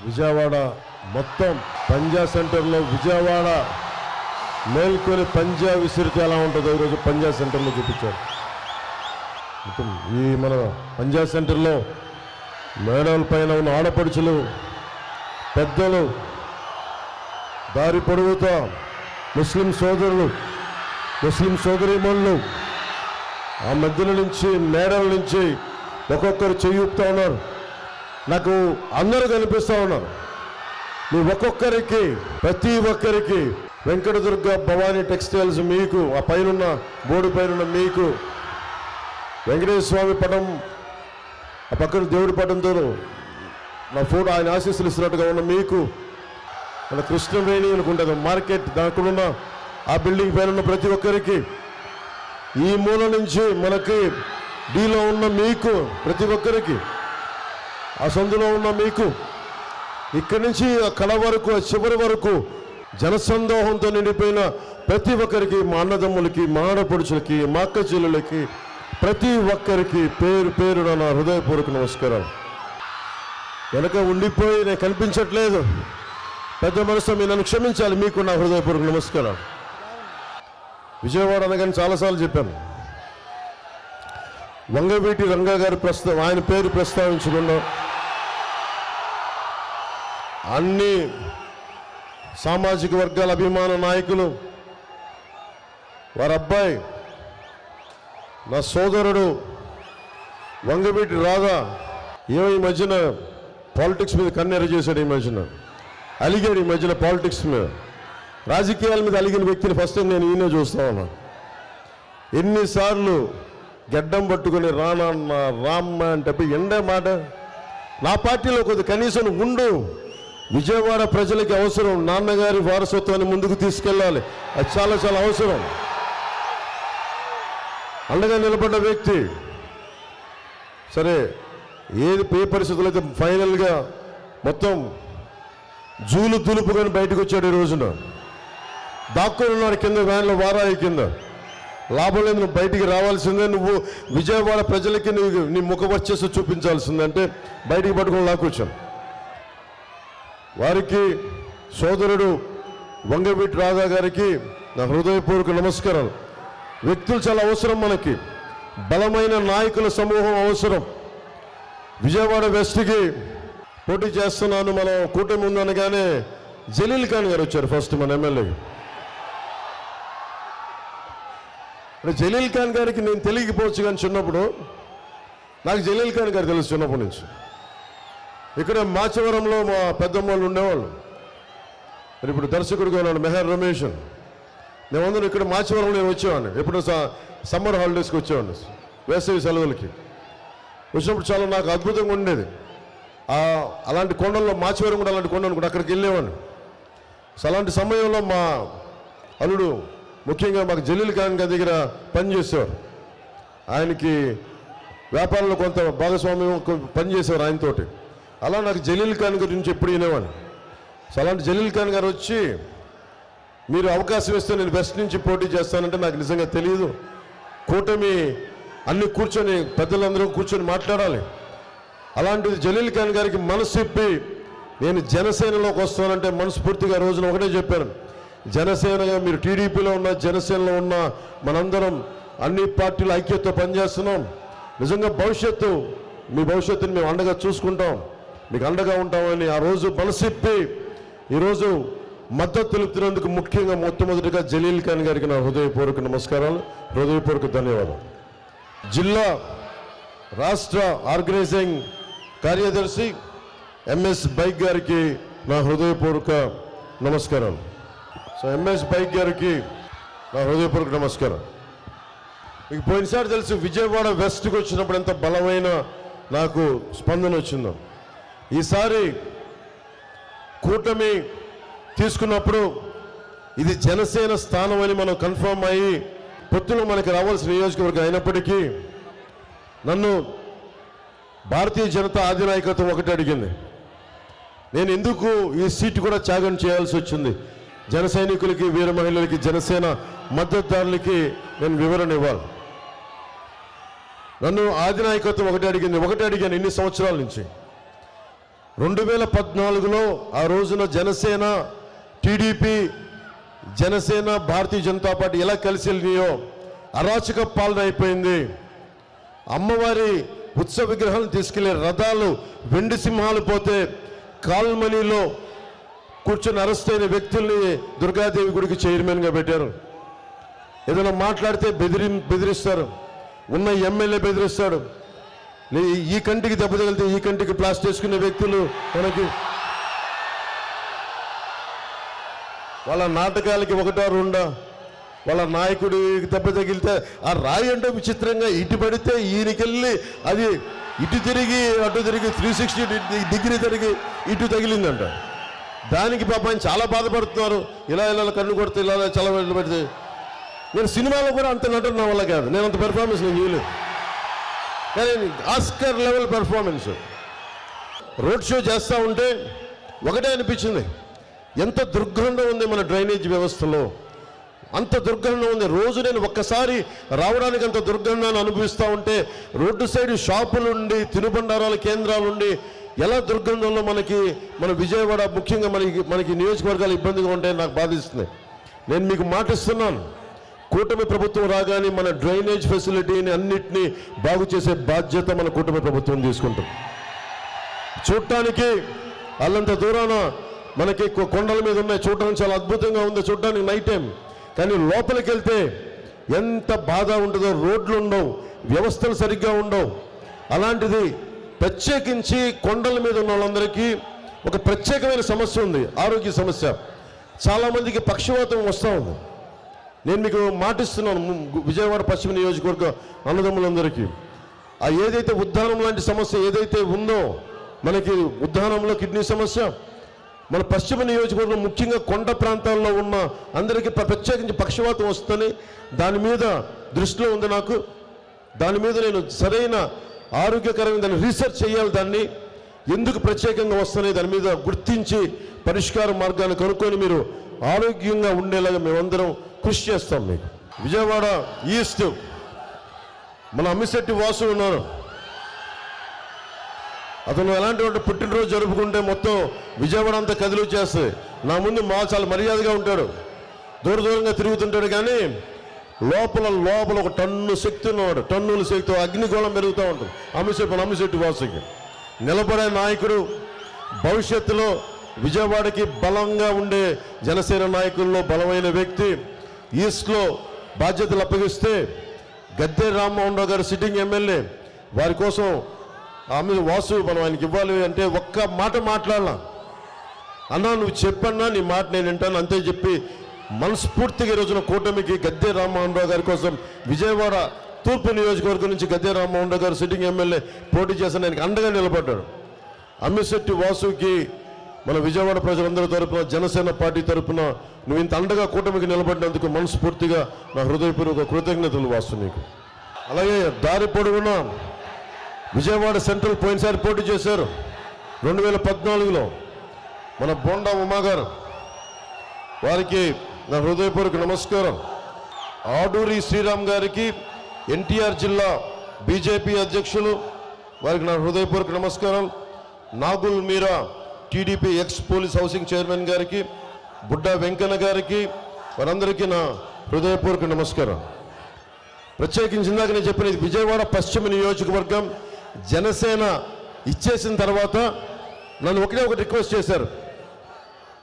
విజయవాడ మొత్తం పంజా సెంటర్లో విజయవాడ మేల్కొని పంజా విసిరితే ఎలా ఉంటుందో ఈరోజు పంజా సెంటర్లో చూపించారు. మొత్తం ఈ మన పంజా సెంటర్లో మేడల పైన ఉన్న ఆడపడుచులు, పెద్దలు, దారి పొడవుతో ముస్లిం సోదరులు, ముస్లిం సోదరీమణులు ఆ మధ్యల నుంచి మేడల నుంచి ఒక్కొక్కరు చెయ్యూపుతూ ఉన్నారు. నాకు అందరూ కనిపిస్తూ ఉన్నారు. మీ ఒక్కొక్కరికి, ప్రతి ఒక్కరికి వెంకటదుర్గ భవానీ టెక్స్టైల్స్ మీకు, ఆ పైన బోర్డు పైన మీకు వెంకటేశ్వర స్వామి పటం, ఆ పక్కన దేవుడి పటంతో నా ఫోటో ఆయన ఆశీస్సులు ఇస్తున్నట్టుగా ఉన్న మీకు, మన కృష్ణవేణి అనుకుంటుంది మార్కెట్ దానికున్న ఆ బిల్డింగ్ పైన ఉన్న ప్రతి ఒక్కరికి, ఈ మూల నుంచి మనకి డీలో ఉన్న మీకు, ప్రతి ఒక్కరికి, ఆ సందులో ఉన్న మీకు, ఇక్కడి నుంచి ఆ కళ వరకు, ఆ చివరి వరకు జనసందోహంతో నిండిపోయిన ప్రతి ఒక్కరికి, మా అన్నదమ్ములకి, మా ఆడపడుచులకి, మా అక్క చెల్లెలకి, ప్రతి ఒక్కరికి పేరు పేరున నా హృదయపూర్వక నమస్కారం. వెనక ఉండిపోయి నేను కనిపించట్లేదు, పెద్ద మనసు మీరు నన్ను క్షమించాలి. మీకు నా హృదయపూర్వక నమస్కారం. విజయవాడ అనగానే చాలాసార్లు చెప్పాను. వంగవీటి రంగా గారి ఆయన పేరు ప్రస్తావించకుండా అన్ని సామాజిక వర్గాల అభిమాన నాయకులు, వారి అబ్బాయి నా సోదరుడు వంగవీటి రాధా ఏమో ఈ మధ్యన పాలిటిక్స్ మీద కన్నెర చేశాడు. ఈ మధ్యన అలిగాడు, ఈ మధ్యన పాలిటిక్స్ మీద, రాజకీయాల మీద అలిగిన వ్యక్తిని ఫస్ట్ టైం నేను ఈయన చూస్తా ఉన్నా. ఎన్నిసార్లు గడ్డం పట్టుకుని రానన్న రామ్మ అంటే ఎండే మాట. నా పార్టీలో కొద్ది కనీసం ఉండు, విజయవాడ ప్రజలకి అవసరం, నాన్నగారి వారసత్వాన్ని ముందుకు తీసుకెళ్ళాలి, అది చాలా చాలా అవసరం. అండగా నిలబడ్డ వ్యక్తి. సరే, ఏ పరిస్థితులు అయితే ఫైనల్గా మొత్తం జూలు దులుపుకొని బయటకు వచ్చాడు. ఈ రోజున దాక్కుని ఉన్నాడు కింద వ్యాన్లో, వారాయి కింద. లాభం లేదు, నువ్వు బయటికి రావాల్సిందే, నువ్వు విజయవాడ ప్రజలకి నువ్వు నీ ముఖ వర్చస్సు చూపించాల్సిందే అంటే బయటికి పట్టుకొని లాక్కొచ్చాను. వారికి సోదరుడు వంగవీటి రాధా గారికి నా హృదయపూర్వక నమస్కారాలు. వ్యక్తులు చాలా అవసరం మనకి, బలమైన నాయకుల సమూహం అవసరం. విజయవాడ వెస్ట్కి పోటీ చేస్తున్నాను, మనం కూటమి ఉందనగానే జలీల్ ఖాన్ గారు వచ్చారు ఫస్ట్ మన ఎమ్మెల్యేకి. జలీల్ ఖాన్ గారికి నేను తెలియకపోవచ్చు, కానీ చిన్నప్పుడు నాకు జలీల్ ఖాన్ గారు తెలుసు చిన్నప్పటి నుంచి. ఇక్కడ మాచవరంలో మా పెద్దమ్మలు ఉండేవాళ్ళు. మరి ఇప్పుడు దర్శకుడిగా ఉన్నాడు మెహర్ రమేష్. మేమందరం ఇక్కడ మాచవరంలో నేను వచ్చేవాడిని. ఎప్పుడు సమ్మర్ హాలిడేస్కి వచ్చేవాడిని, వేసవి సెలవులకి వచ్చినప్పుడు చాలా నాకు అద్భుతంగా ఉండేది. అలాంటి కొండల్లో, మాచవరం కూడా అలాంటి కొండ అనుకుంటే అక్కడికి వెళ్ళేవాడిని. అలాంటి సమయంలో మా అల్లుడు ముఖ్యంగా మాకు జలీల్ ఖాన్ గారి దగ్గర పనిచేసేవారు. ఆయనకి వ్యాపారంలో కొంత భాగస్వామ్యం పనిచేసేవారు ఆయనతోటి. అలా నాకు జలీల్ ఖాన్ గురించి ఎప్పుడు వినేవాడిని. అలాంటి జలీల్ ఖాన్ గారు వచ్చి, మీరు అవకాశం ఇస్తే నేను వెస్ట్ నుంచి పోటీ చేస్తానంటే నాకు నిజంగా తెలియదు. కూటమి అన్ని కూర్చొని, పెద్దలందరూ కూర్చొని మాట్లాడాలి. అలాంటిది జలీల్ ఖాన్ గారికి మనసు ఇప్పి నేను జనసేనలోకి వస్తానంటే మనస్ఫూర్తిగా రోజున ఒకటే చెప్పాను, జనసేనగా మీరు టీడీపీలో ఉన్న, జనసేనలో ఉన్న మనందరం అన్ని పార్టీల ఐక్యతతో పనిచేస్తున్నాం. నిజంగా భవిష్యత్తు, మీ భవిష్యత్తుని మేము అండగా చూసుకుంటాం, మీకు అండగా ఉంటామని ఆ రోజు మనసిప్పి ఈరోజు మద్దతు తెలుపుతున్నందుకు ముఖ్యంగా మొట్టమొదటిగా జలీల్ ఖాన్ గారికి నా హృదయపూర్వక నమస్కారాలు, హృదయపూర్వక ధన్యవాదాలు. జిల్లా రాష్ట్ర ఆర్గనైజింగ్ కార్యదర్శి ఎంఎస్ బైక్ గారికి నా హృదయపూర్వక నమస్కారాలు. సో ఎంఎస్ బైక్ గారికి నా హృదయపూర్వక నమస్కారం. మీకు పోయినసారి తెలుసు విజయవాడ వెస్ట్కి వచ్చినప్పుడు ఎంత బలమైన నాకు స్పందన వచ్చిందో. ఈసారి కూటమి తీసుకున్నప్పుడు ఇది జనసేన స్థానం అని మనం కన్ఫర్మ్ అయ్యి పొత్తులో మనకి రావాల్సిన నియోజకవర్గం అయినప్పటికీ నన్ను భారతీయ జనతా అధినాయకత్వం ఒకటి అడిగింది, నేను ఎందుకు ఈ సీటు కూడా త్యాగం చేయాల్సి వచ్చింది, జన సైనికులకి, వీర మహిళలకి, జనసేన మద్దతుదారులకి నేను వివరణ ఇవ్వాలి. నన్ను అధినాయకత్వం ఒకటి అడిగాను ఇన్ని సంవత్సరాల నుంచి. 2014లో ఆ రోజున జనసేన, టీడీపీ, జనసేన, భారతీయ జనతా పార్టీ ఎలా కలిసి వెళ్ళినాయో అరాచక పాలన అయిపోయింది. అమ్మవారి ఉత్సవ విగ్రహాలను తీసుకెళ్లే రథాలు వెండి సింహాలు పోతే కాల్మనీలో కూర్చొని అరెస్ట్ అయిన వ్యక్తుల్ని దుర్గాదేవి గుడికి చైర్మన్గా పెట్టారు. ఏదైనా మాట్లాడితే బెదిరిస్తారు. ఉన్న ఎమ్మెల్యే బెదిరిస్తాడు. ఈ కంటికి దెబ్బ తగిలితే ఈ కంటికి ప్లాస్టర్ వేసుకునే వ్యక్తులు మనకి వాళ్ళ నాటకాలకి ఒకటో రెండో, వాళ్ళ నాయకుడి దెబ్బ తగిలితే ఆ రాయి అంటే విచిత్రంగా ఇటు పడితే ఈయనకెళ్ళి అది ఇటు తిరిగి అటు తిరిగి 360 డిగ్రీ తిరిగి ఇటు తగిలిందంట. దానికి పాపం చాలా బాధపడుతున్నారు. ఇలా కన్ను కొడితే ఇలా చాలా పెడితే. నేను సినిమాలో కూడా అంత నటన నా వల్ల కాదు, నేను అంత పెర్ఫార్మెన్స్ నేను చేయలేదు. కానీ Oscar level performance. Road show చేస్తూ ఉంటే ఒకటే అనిపించింది, ఎంత దుర్గంధం ఉంది మన డ్రైనేజ్ వ్యవస్థలో, అంత దుర్గంధం ఉంది. రోజు నేను ఒక్కసారి రావడానికి అంత దుర్గంధాన్ని అనుభవిస్తూ ఉంటే రోడ్డు సైడ్ షాపులుండి, తినుబండారాల కేంద్రాలుండి ఎలా దుర్గంధంలో మన విజయవాడ ముఖ్యంగా మనకి నియోజకవర్గాలు ఇబ్బందిగా ఉంటాయని నాకు బాధిస్తుంది. నేను మీకు మాటిస్తున్నాను, కూటమి ప్రభుత్వం రాగానే మన డ్రైనేజ్ ఫెసిలిటీని అన్నిటినీ బాగు చేసే బాధ్యత మన కూటమి ప్రభుత్వం తీసుకుంటుంది. చూడటానికి అల్లంత దూరాన మనకి కొండల మీద ఉన్నాయి, చూడటానికి చాలా అద్భుతంగా ఉంది చూడటానికి నైట్ టైం. కానీ లోపలికి వెళ్తే ఎంత బాధ ఉంటుందో, రోడ్లు ఉండవు, వ్యవస్థలు సరిగ్గా ఉండవు. అలాంటిది ప్రత్యేకించి కొండల మీద ఉన్న వాళ్ళందరికీ ఒక ప్రత్యేకమైన సమస్య ఉంది, ఆరోగ్య సమస్య. చాలామందికి పక్షవాతం వస్తూ ఉంది. నేను మీకు మాటిస్తున్నాను, విజయవాడ పశ్చిమ నియోజకవర్గ అన్నదమ్ములందరికీ ఏదైతే ఉద్దానం లాంటి సమస్య ఏదైతే ఉందో, మనకి ఉద్దానంలో కిడ్నీ సమస్య, మన పశ్చిమ నియోజకవర్గం ముఖ్యంగా కొండ ప్రాంతాల్లో ఉన్న అందరికీ ప్రత్యేకించి పక్షవాతం వస్తుందని దాని మీద దృష్టిలో ఉంది నాకు. దాని మీద నేను సరైన ఆరోగ్యకరమైన దాన్ని రీసెర్చ్ చేయాలి. దాన్ని ఎందుకు ప్రత్యేకంగా వస్తున్నాయి దాని మీద గుర్తించి పరిష్కార మార్గాన్ని కనుక్కొని మీరు ఆరోగ్యంగా ఉండేలాగా మేమందరం కృషి చేస్తాం. మీకు విజయవాడ ఈస్ట్ మన అమ్మిశెట్టి వాసు ఉన్నారు. అతను ఎలాంటి పుట్టినరోజు జరుపుకుంటే మొత్తం విజయవాడ అంతా కదిలి వచ్చేస్తుంది. నా ముందు చాలా మర్యాదగా ఉంటాడు, దూరంగా తిరుగుతుంటాడు. కానీ లోపల ఒక టన్ను శక్తి ఉన్నవాడు, టన్నుల శక్తి, అగ్నిగోళం పెరుగుతూ ఉంటుంది. అమ్మిశెట్టి వాసుకి నిలబడే నాయకుడు. భవిష్యత్తులో విజయవాడకి బలంగా ఉండే జనసేన నాయకుల్లో బలమైన వ్యక్తి. ఈస్ట్లో బాధ్యతలు అప్పగిస్తే గద్దె రామ్మోహన్ రావు గారు సిట్టింగ్ ఎమ్మెల్యే, వారి కోసం వాసు మనం ఆయనకి ఇవ్వాలి అంటే ఒక్క మాట మాట్లాడాల. అన్నా నువ్వు చెప్పన్నా నీ మాట నేను వింటాను అంతే చెప్పి మనస్ఫూర్తిగా ఈ రోజున కూటమికి గద్దె రామ్మోహన్ రావు గారి కోసం విజయవాడ తూర్పు నియోజకవర్గం నుంచి గద్దె రామ్మోహన్ రావు గారు సిట్టింగ్ ఎమ్మెల్యే పోటీ చేసిన ఆయనకి అండగా నిలబడ్డాడు. అమ్మిశెట్టి వాసుకి మన విజయవాడ ప్రజలందరి తరపున, జనసేన పార్టీ తరపున నువ్వు ఇంత అండగా కూటమికి నిలబడినందుకు మనస్ఫూర్తిగా నా హృదయపూర్వక కృతజ్ఞతలు వాసు నీకు. అలాగే దారి పొడవునా విజయవాడ సెంట్రల్ పోయినసారి పోటీ చేశారు 2014లో మన బోండా ఉమా గారు, వారికి నా హృదయపూర్వక నమస్కారం. ఆడూరి శ్రీరామ్ గారికి ఎన్టీఆర్ జిల్లా బీజేపీ అధ్యక్షులు, వారికి నా హృదయపూర్వక నమస్కారం. Nagul Meera TDP ex police housing chairman గారికి, బుడ్డా వెంకన్న గారికి, వారందరికీ నా హృదయపూర్వక నమస్కారం. ప్రత్యేకించి ఇందాక నేను చెప్పిన విజయవాడ పశ్చిమ నియోజకవర్గం జనసేన ఇచ్చేసిన తర్వాత నన్ను ఒకటి రిక్వెస్ట్ చేశారు.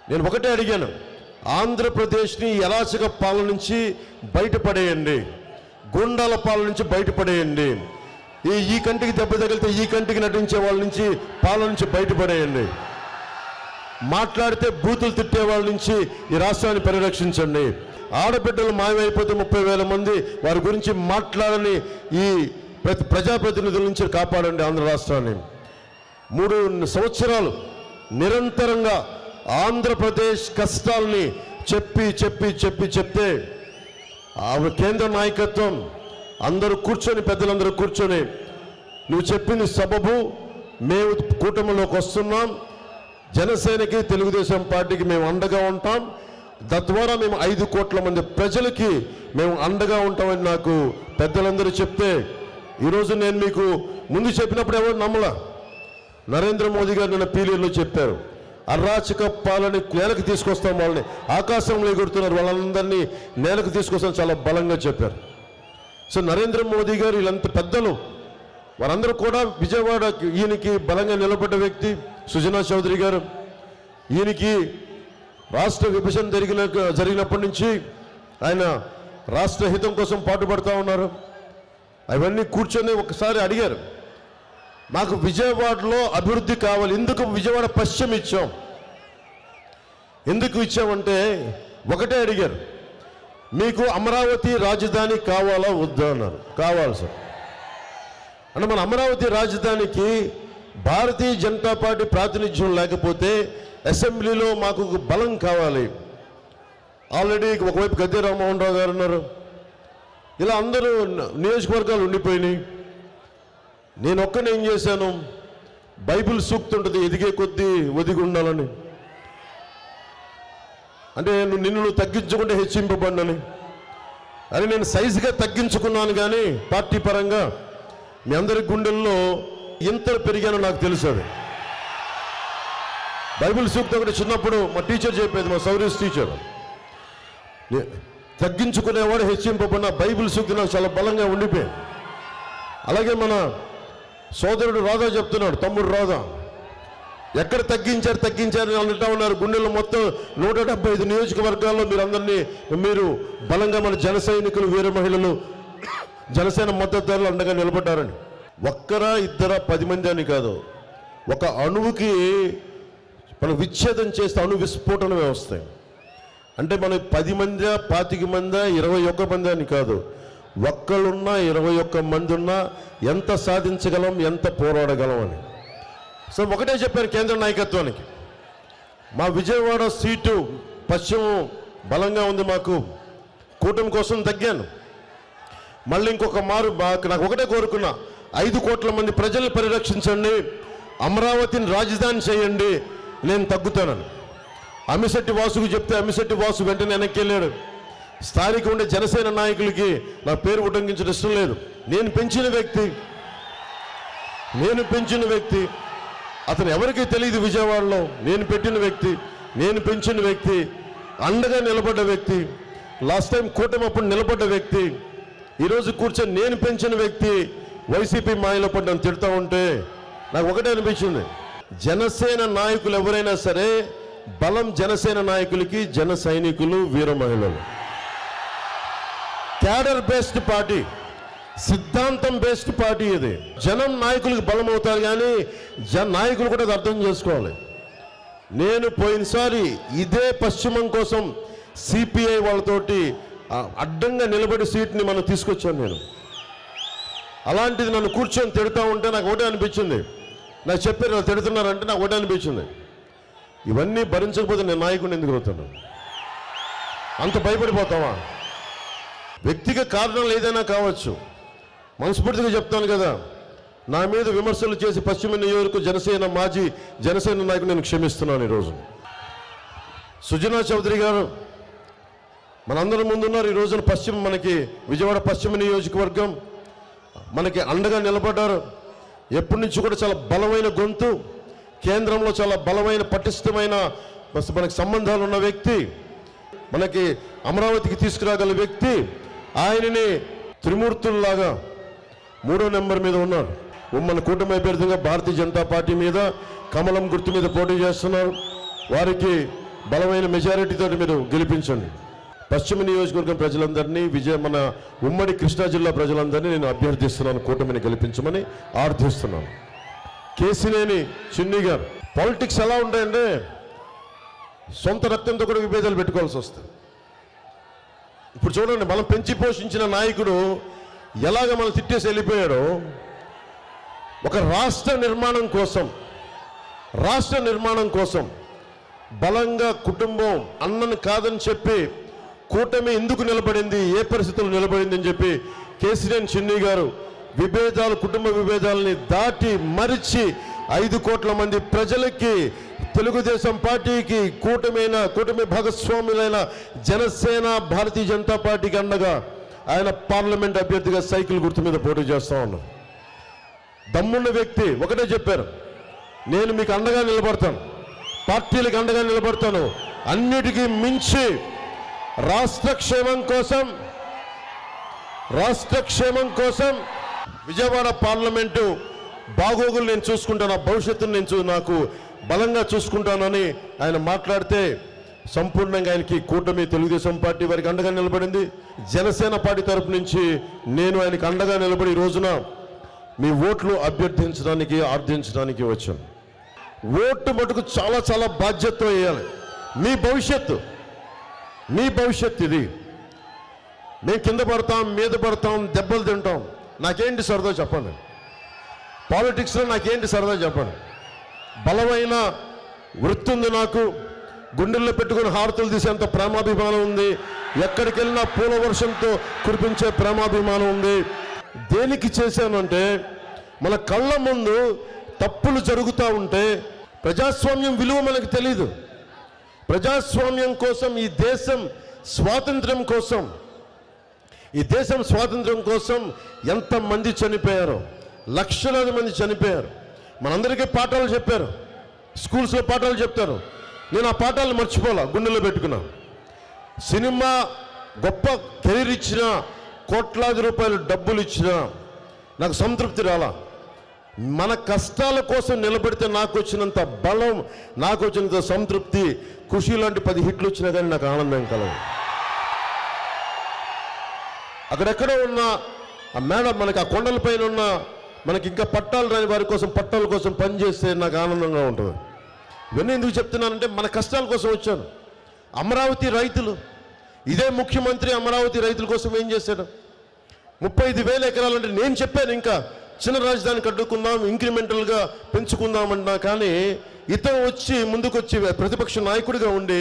నేను ఒకటే అడిగాను, ఆంధ్రప్రదేశ్ని అరాచక పాలన నుంచి బయటపడేయండి, గూండాల పాలన నుంచి బయటపడేయండి, ఈ కంటికి దెబ్బ తగిలితే ఈ కంటికి నటించే వాళ్ళ నుంచి పాలన నుంచి బయటపడేయండి, మాట్లాడితే బూతులు తిట్టే వాళ్ళ నుంచి ఈ రాష్ట్రాన్ని పరిరక్షించండి, ఆడబిడ్డలు మాయమైపోతే 30,000 మంది వారి గురించి మాట్లాడని ఈ ప్రజాప్రతినిధుల నుంచి కాపాడండి ఆంధ్ర రాష్ట్రాన్ని. 3 సంవత్సరాలు నిరంతరంగా ఆంధ్రప్రదేశ్ కష్టాలని చెప్తే కేంద్ర నాయకత్వం అందరూ కూర్చొని, పెద్దలందరూ కూర్చొని నువ్వు చెప్పింది సబబు, మేము కూటమిలోకి వస్తున్నాం, జనసేనకి తెలుగుదేశం పార్టీకి మేము అండగా ఉంటాం, తద్వారా మేము 5 కోట్ల మంది ప్రజలకి మేము అండగా ఉంటామని నాకు పెద్దలందరూ చెప్తే ఈరోజు నేను మీకు ముందు చెప్పినప్పుడు ఎవరు నమ్మలా. నరేంద్ర మోదీ గారు నిన్న పీలేరులో చెప్పారు, అరాచక పాలన నేలకు తీసుకొస్తాం, వాళ్ళని ఆకాశంలో ఎగురుతున్నారు, వాళ్ళందరినీ నేలకు తీసుకొస్తాం చాలా బలంగా చెప్పారు. సో నరేంద్ర మోదీ గారు వీళ్ళంత పెద్దలు వారందరూ కూడా విజయవాడ ఈయనకి బలంగా నిలబడ్డ వ్యక్తి సుజనా చౌదరి గారు. ఈయనకి రాష్ట్ర విభజన జరిగినప్పటి నుంచి ఆయన రాష్ట్ర హితం కోసం పాటుపడుతూ ఉన్నారు. అవన్నీ కూర్చొని ఒకసారి అడిగారు, మాకు విజయవాడలో అభివృద్ధి కావాలి, ఎందుకు విజయవాడ పశ్చిమ ఇచ్చాం, ఎందుకు ఇచ్చామంటే ఒకటే అడిగారు, మీకు అమరావతి రాజధాని కావాలా వద్దా అన్నారు. కావాలి సార్ అంటే మన అమరావతి రాజధానికి భారతీయ జనతా పార్టీ ప్రాతినిధ్యం లేకపోతే అసెంబ్లీలో మాకు బలం కావాలి. ఆల్రెడీ ఒకవైపు గద్దె రామ్మోహన్ రావు గారు ఉన్నారు, ఇలా అందరూ నియోజకవర్గాలు ఉండిపోయినాయి. నేను ఒక్కనే ఏం చేశాను, బైబిల్ సూక్తుంటుంది ఎదిగే కొద్దీ ఒదిగి ఉండాలని, అంటే నిన్ను తగ్గించుకుంటే హెచ్చింపబడినని అని నేను సైజుగా తగ్గించుకున్నాను. కానీ పార్టీ పరంగా మీ అందరి గుండెల్లో ఎంత పెరిగానో నాకు తెలుసు. అది బైబిల్ సూక్తం ఒకటి చిన్నప్పుడు మా టీచర్ చెప్పేది, మా సౌరీస్ టీచర్, తగ్గించుకునేవాడు హెచ్చింపబడిన బైబిల్ సూక్తి నాకు చాలా బలంగా ఉండిపోయింది. అలాగే మన సోదరుడు రాధా చెప్తున్నాడు, తమ్ముడు రాధా, ఎక్కడ తగ్గించారు అని అంటూ ఉన్నారు. గుండెల్లో మొత్తం 175 నియోజకవర్గాల్లో మీరు బలంగా మన జన సైనికులు, వీర మహిళలు, జనసేన మద్దతుదారులు అండగా నిలబడ్డారని. ఒక్కరా ఇద్దరా 10 మంది అని కాదు, ఒక అణువుకి మనం విచ్ఛేదం చేస్తే అణు విస్ఫోటనమే వస్తాయి. అంటే మనం 10 మంది 25 మంది 21 మంది అని కాదు, ఒక్కళ్ళున్నా 21 మంది ఉన్నా ఎంత సాధించగలం, ఎంత పోరాడగలం అని. సో ఒకటే చెప్పారు కేంద్ర నాయకత్వానికి, మా విజయవాడ సీటు పశ్చిమం బలంగా ఉంది, మాకు కూటమి కోసం తగ్గాను. మళ్ళీ ఇంకొక మారు నాకు ఒకటే కోరుకున్నా, 5 కోట్ల మంది ప్రజల్ని పరిరక్షించండి, అమరావతిని రాజధాని చేయండి, నేను తగ్గుతానని అమిశెట్టి వాసుకు చెప్తే అమిశెట్టి వాసు వెంటనే వెనక్కి వెళ్ళాడు. స్థానిక ఉండే జనసేన నాయకులకి నా పేరు ఉటంకించడం ఇష్టం లేదు. నేను పెంచిన వ్యక్తి అతను ఎవరికీ తెలియదు. విజయవాడలో నేను పెట్టిన వ్యక్తి, నేను పెంచిన వ్యక్తి, అండగా నిలబడ్డ వ్యక్తి, లాస్ట్ టైం కూటమి అప్పుడు నిలబడ్డ వ్యక్తి, ఈరోజు కూర్చొని నేను పెంచిన వ్యక్తి వైసీపీ మాయలో పడ్డాను తిడతా ఉంటే నాకు ఒకటే అనిపించింది, జనసేన నాయకులు ఎవరైనా సరే బలం జనసేన నాయకులకి జన సైనికులు, వీర మహిళలు. క్యాడర్ బేస్డ్ పార్టీ, సిద్ధాంతం బేస్డ్ పార్టీ ఇది. జనం నాయకులకు బలం అవుతారు, కానీ నాయకులు కూడా అర్థం చేసుకోవాలి. నేను పోయినసారి ఇదే పశ్చిమం కోసం సిపిఐ వాళ్ళతోటి అడ్డంగా నిలబడి సీట్ని మనం తీసుకొచ్చాను నేను. అలాంటిది నన్ను కూర్చొని తిడతా ఉంటే నాకు ఒకటే అనిపించింది, నాకు చెప్పారు తిడుతున్నారంటే నాకు ఒకటే అనిపించింది, ఇవన్నీ భరించకపోతే నేను నాయకుడిని ఎందుకు అవుతాను? అంత భయపడిపోతావా? వ్యక్తిగత కారణాలు ఏదైనా కావచ్చు, మనస్ఫూర్తిగా చెప్తాను కదా, నా మీద విమర్శలు చేసి పశ్చిమ నియోజకవర్గ మాజీ జనసేన నాయకుడు నేను క్షమిస్తున్నాను. ఈరోజు సుజనా చౌదరి గారు మనందరి ముందున్నారు. ఈ రోజున మనకి విజయవాడ పశ్చిమ నియోజకవర్గం మనకి అండగా నిలబడ్డారు. ఎప్పటి నుంచి కూడా చాలా బలమైన గొంతు, కేంద్రంలో చాలా బలమైన పటిష్టమైన మనకి సంబంధాలు ఉన్న వ్యక్తి, మనకి అమరావతికి తీసుకురాగల వ్యక్తి. ఆయనని త్రిమూర్తుల్లాగా 3వ నెంబర్ మీద ఉన్నారు. మన కూటమి అభ్యర్థిగా భారతీయ జనతా పార్టీ మీద కమలం గుర్తు మీద పోటీ చేస్తున్నారు. వారికి బలమైన మెజారిటీతో మీరు గెలిపించండి. పశ్చిమ నియోజకవర్గం ప్రజలందరినీ, మన ఉమ్మడి కృష్ణా జిల్లా ప్రజలందరినీ నేను అభ్యర్థిస్తున్నాను, కూటమిని గెలిపించమని ఆర్థిస్తున్నాను. కేసినేని చిన్ని గారు, పాలిటిక్స్ ఎలా ఉంటాయంటే సొంత రక్తంతో కూడా విభేదాలు పెట్టుకోవాల్సి వస్తుంది. ఇప్పుడు చూడండి, మనం పెంచి పోషించిన నాయకుడు ఎలాగ మనం తిట్టేసి వెళ్ళిపోయాడో, ఒక రాష్ట్ర నిర్మాణం కోసం బలంగా కుటుంబం అన్నను కాదని చెప్పి కూటమి ఎందుకు నిలబడింది, ఏ పరిస్థితులు నిలబడింది అని చెప్పి కేసినేని చిన్ని గారు కుటుంబ విభేదాలని దాటి మరిచి 5 కోట్ల మంది ప్రజలకి, తెలుగుదేశం పార్టీకి, కూటమి భాగస్వాములైన జనసేన, భారతీయ జనతా పార్టీకి అండగా ఆయన పార్లమెంట్ అభ్యర్థిగా సైకిల్ గుర్తు మీద పోటీ చేస్తా ఉన్నారు. దమ్మున్న వ్యక్తి. ఒకటే చెప్పారు, నేను మీకు అండగా నిలబడతాను, పార్టీలకు అండగా నిలబడతాను. అన్నిటికీ మించి రాష్ట్ర క్షేమం కోసం విజయవాడ పార్లమెంటు బాగోగులు నేను చూసుకుంటాను, ఆ భవిష్యత్తును నాకు బలంగా చూసుకుంటానని ఆయన మాట్లాడితే సంపూర్ణంగా ఆయనకి కూటమి తెలుగుదేశం పార్టీ వారికి అండగా నిలబడింది. జనసేన పార్టీ తరపు నుంచి నేను ఆయనకి అండగా నిలబడి ఈ రోజున మీ ఓట్లు ఆర్థించడానికి వచ్చాను. ఓటు మటుకు చాలా చాలా బాధ్యతతో వేయాలి. మీ భవిష్యత్తు ఇది. మేము కింద పడతాం, మీద పడతాం, దెబ్బలు తింటాం, నాకేంటి సరదా చెప్పండి. పాలిటిక్స్లో నాకేంటి సరదా చెప్పండి. బలమైన వృత్తి ఉంది, నాకు గుండెల్లో పెట్టుకుని హారతులు తీసేంత ప్రేమాభిమానం ఉంది, ఎక్కడికి వెళ్ళినా పూల వర్షంతో కురిపించే ప్రేమాభిమానం ఉంది. దేనికి చేశానంటే మన కళ్ళ ముందు తప్పులు జరుగుతూ ఉంటే ప్రజాస్వామ్యం విలువ మనకు తెలీదు. ప్రజాస్వామ్యం కోసం ఈ దేశం స్వాతంత్ర్యం కోసం ఎంతమంది చనిపోయారో, లక్షలాది మంది చనిపోయారు. మనందరికీ పాఠాలు చెప్పారు, స్కూల్స్లో పాఠాలు చెప్తారు. నేను ఆ పాఠాలను మర్చిపోలా, గుండెలో పెట్టుకున్నా. సినిమా గొప్ప కెరీర్ ఇచ్చినా, కోట్లాది రూపాయలు డబ్బులు ఇచ్చినా నాకు సంతృప్తి రాలా. మన కష్టాల కోసం నిలబడితే నాకు వచ్చినంత బలం, నాకు వచ్చినంత సంతృప్తి, ఖుషి లాంటి 10 హిట్లు వచ్చినా కానీ నాకు ఆనందం కలదు. అక్కడెక్కడో ఉన్న ఆ మేడం, మనకి ఆ కొండల పైన ఉన్న మనకి ఇంకా పట్టాలు రాని వారి కోసం, పట్టాల కోసం పనిచేస్తే నాకు ఆనందంగా ఉంటుంది. ఇవన్నీ ఎందుకు చెప్తున్నానంటే మన కష్టాల కోసం వచ్చాను. అమరావతి రైతులు, ఇదే ముఖ్యమంత్రి అమరావతి రైతుల కోసం ఏం చేశాడు? 35,000 ఎకరాలు అంటే నేను చెప్పాను, ఇంకా చిన్న రాజధాని కట్టుకుందాం, ఇంక్రిమెంటల్గా పెంచుకుందామన్నా, కానీ ఇతను ముందుకొచ్చి ప్రతిపక్ష నాయకుడిగా ఉండి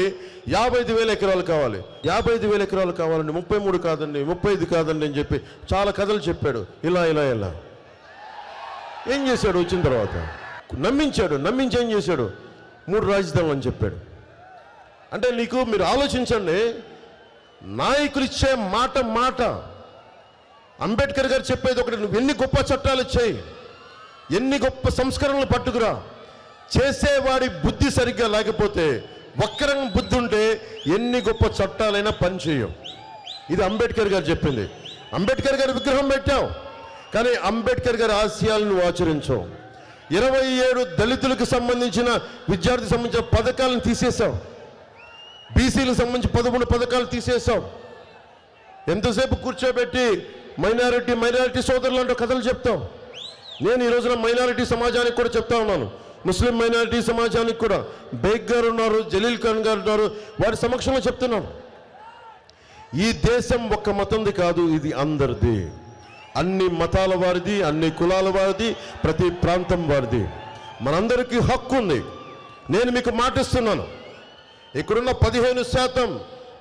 55,000 ఎకరాలు కావాలి, 55,000 ఎకరాలు కావాలండి, 33 కాదండి, 35 కాదండి అని చెప్పి చాలా కథలు చెప్పాడు. ఇలా ఏం చేశాడు? వచ్చిన తర్వాత నమ్మించి ఏం చేశాడు? 3 రాజధానులు అని చెప్పాడు. అంటే మీరు ఆలోచించండి, నాయకులు ఇచ్చే మాట. అంబేద్కర్ గారు చెప్పేది ఒకటి, నువ్వు ఎన్ని గొప్ప చట్టాలు ఇచ్చాయి, ఎన్ని గొప్ప సంస్కరణలు పట్టుకురా, చేసేవాడి బుద్ధి సరిగ్గా లేకపోతే, వక్రం బుద్ధి ఉంటే ఎన్ని గొప్ప చట్టాలైనా పనిచేయం. ఇది అంబేద్కర్ గారు చెప్పింది. అంబేద్కర్ గారి విగ్రహం పెట్టావు, కానీ అంబేద్కర్ గారి ఆశయాలను ఆచరించావు. 27 దళితులకు సంబంధించిన విద్యార్థికి సంబంధించిన పథకాలను తీసేశావు, బీసీలకు సంబంధించి 13 పథకాలు తీసేశావు. ఎంతసేపు కూర్చోబెట్టి మైనారిటీ సోదరులు అంటూ కథలు చెప్తాం. నేను ఈ రోజున మైనారిటీ సమాజానికి కూడా చెప్తా ఉన్నాను, ముస్లిం మైనారిటీ సమాజానికి కూడా. బేగ్ గారు ఉన్నారు, జలీల్ ఖాన్ గారు ఉన్నారు, వారి సమక్షంలో చెప్తున్నాను, ఈ దేశం ఒక్క మతంది కాదు, ఇది అందరిది. అన్ని మతాల వారిది, అన్ని కులాల వారిది, ప్రతి ప్రాంతం వారిది. మనందరికీ హక్కు ఉంది. నేను మీకు మాటిస్తున్నాను, ఇక్కడున్న 15%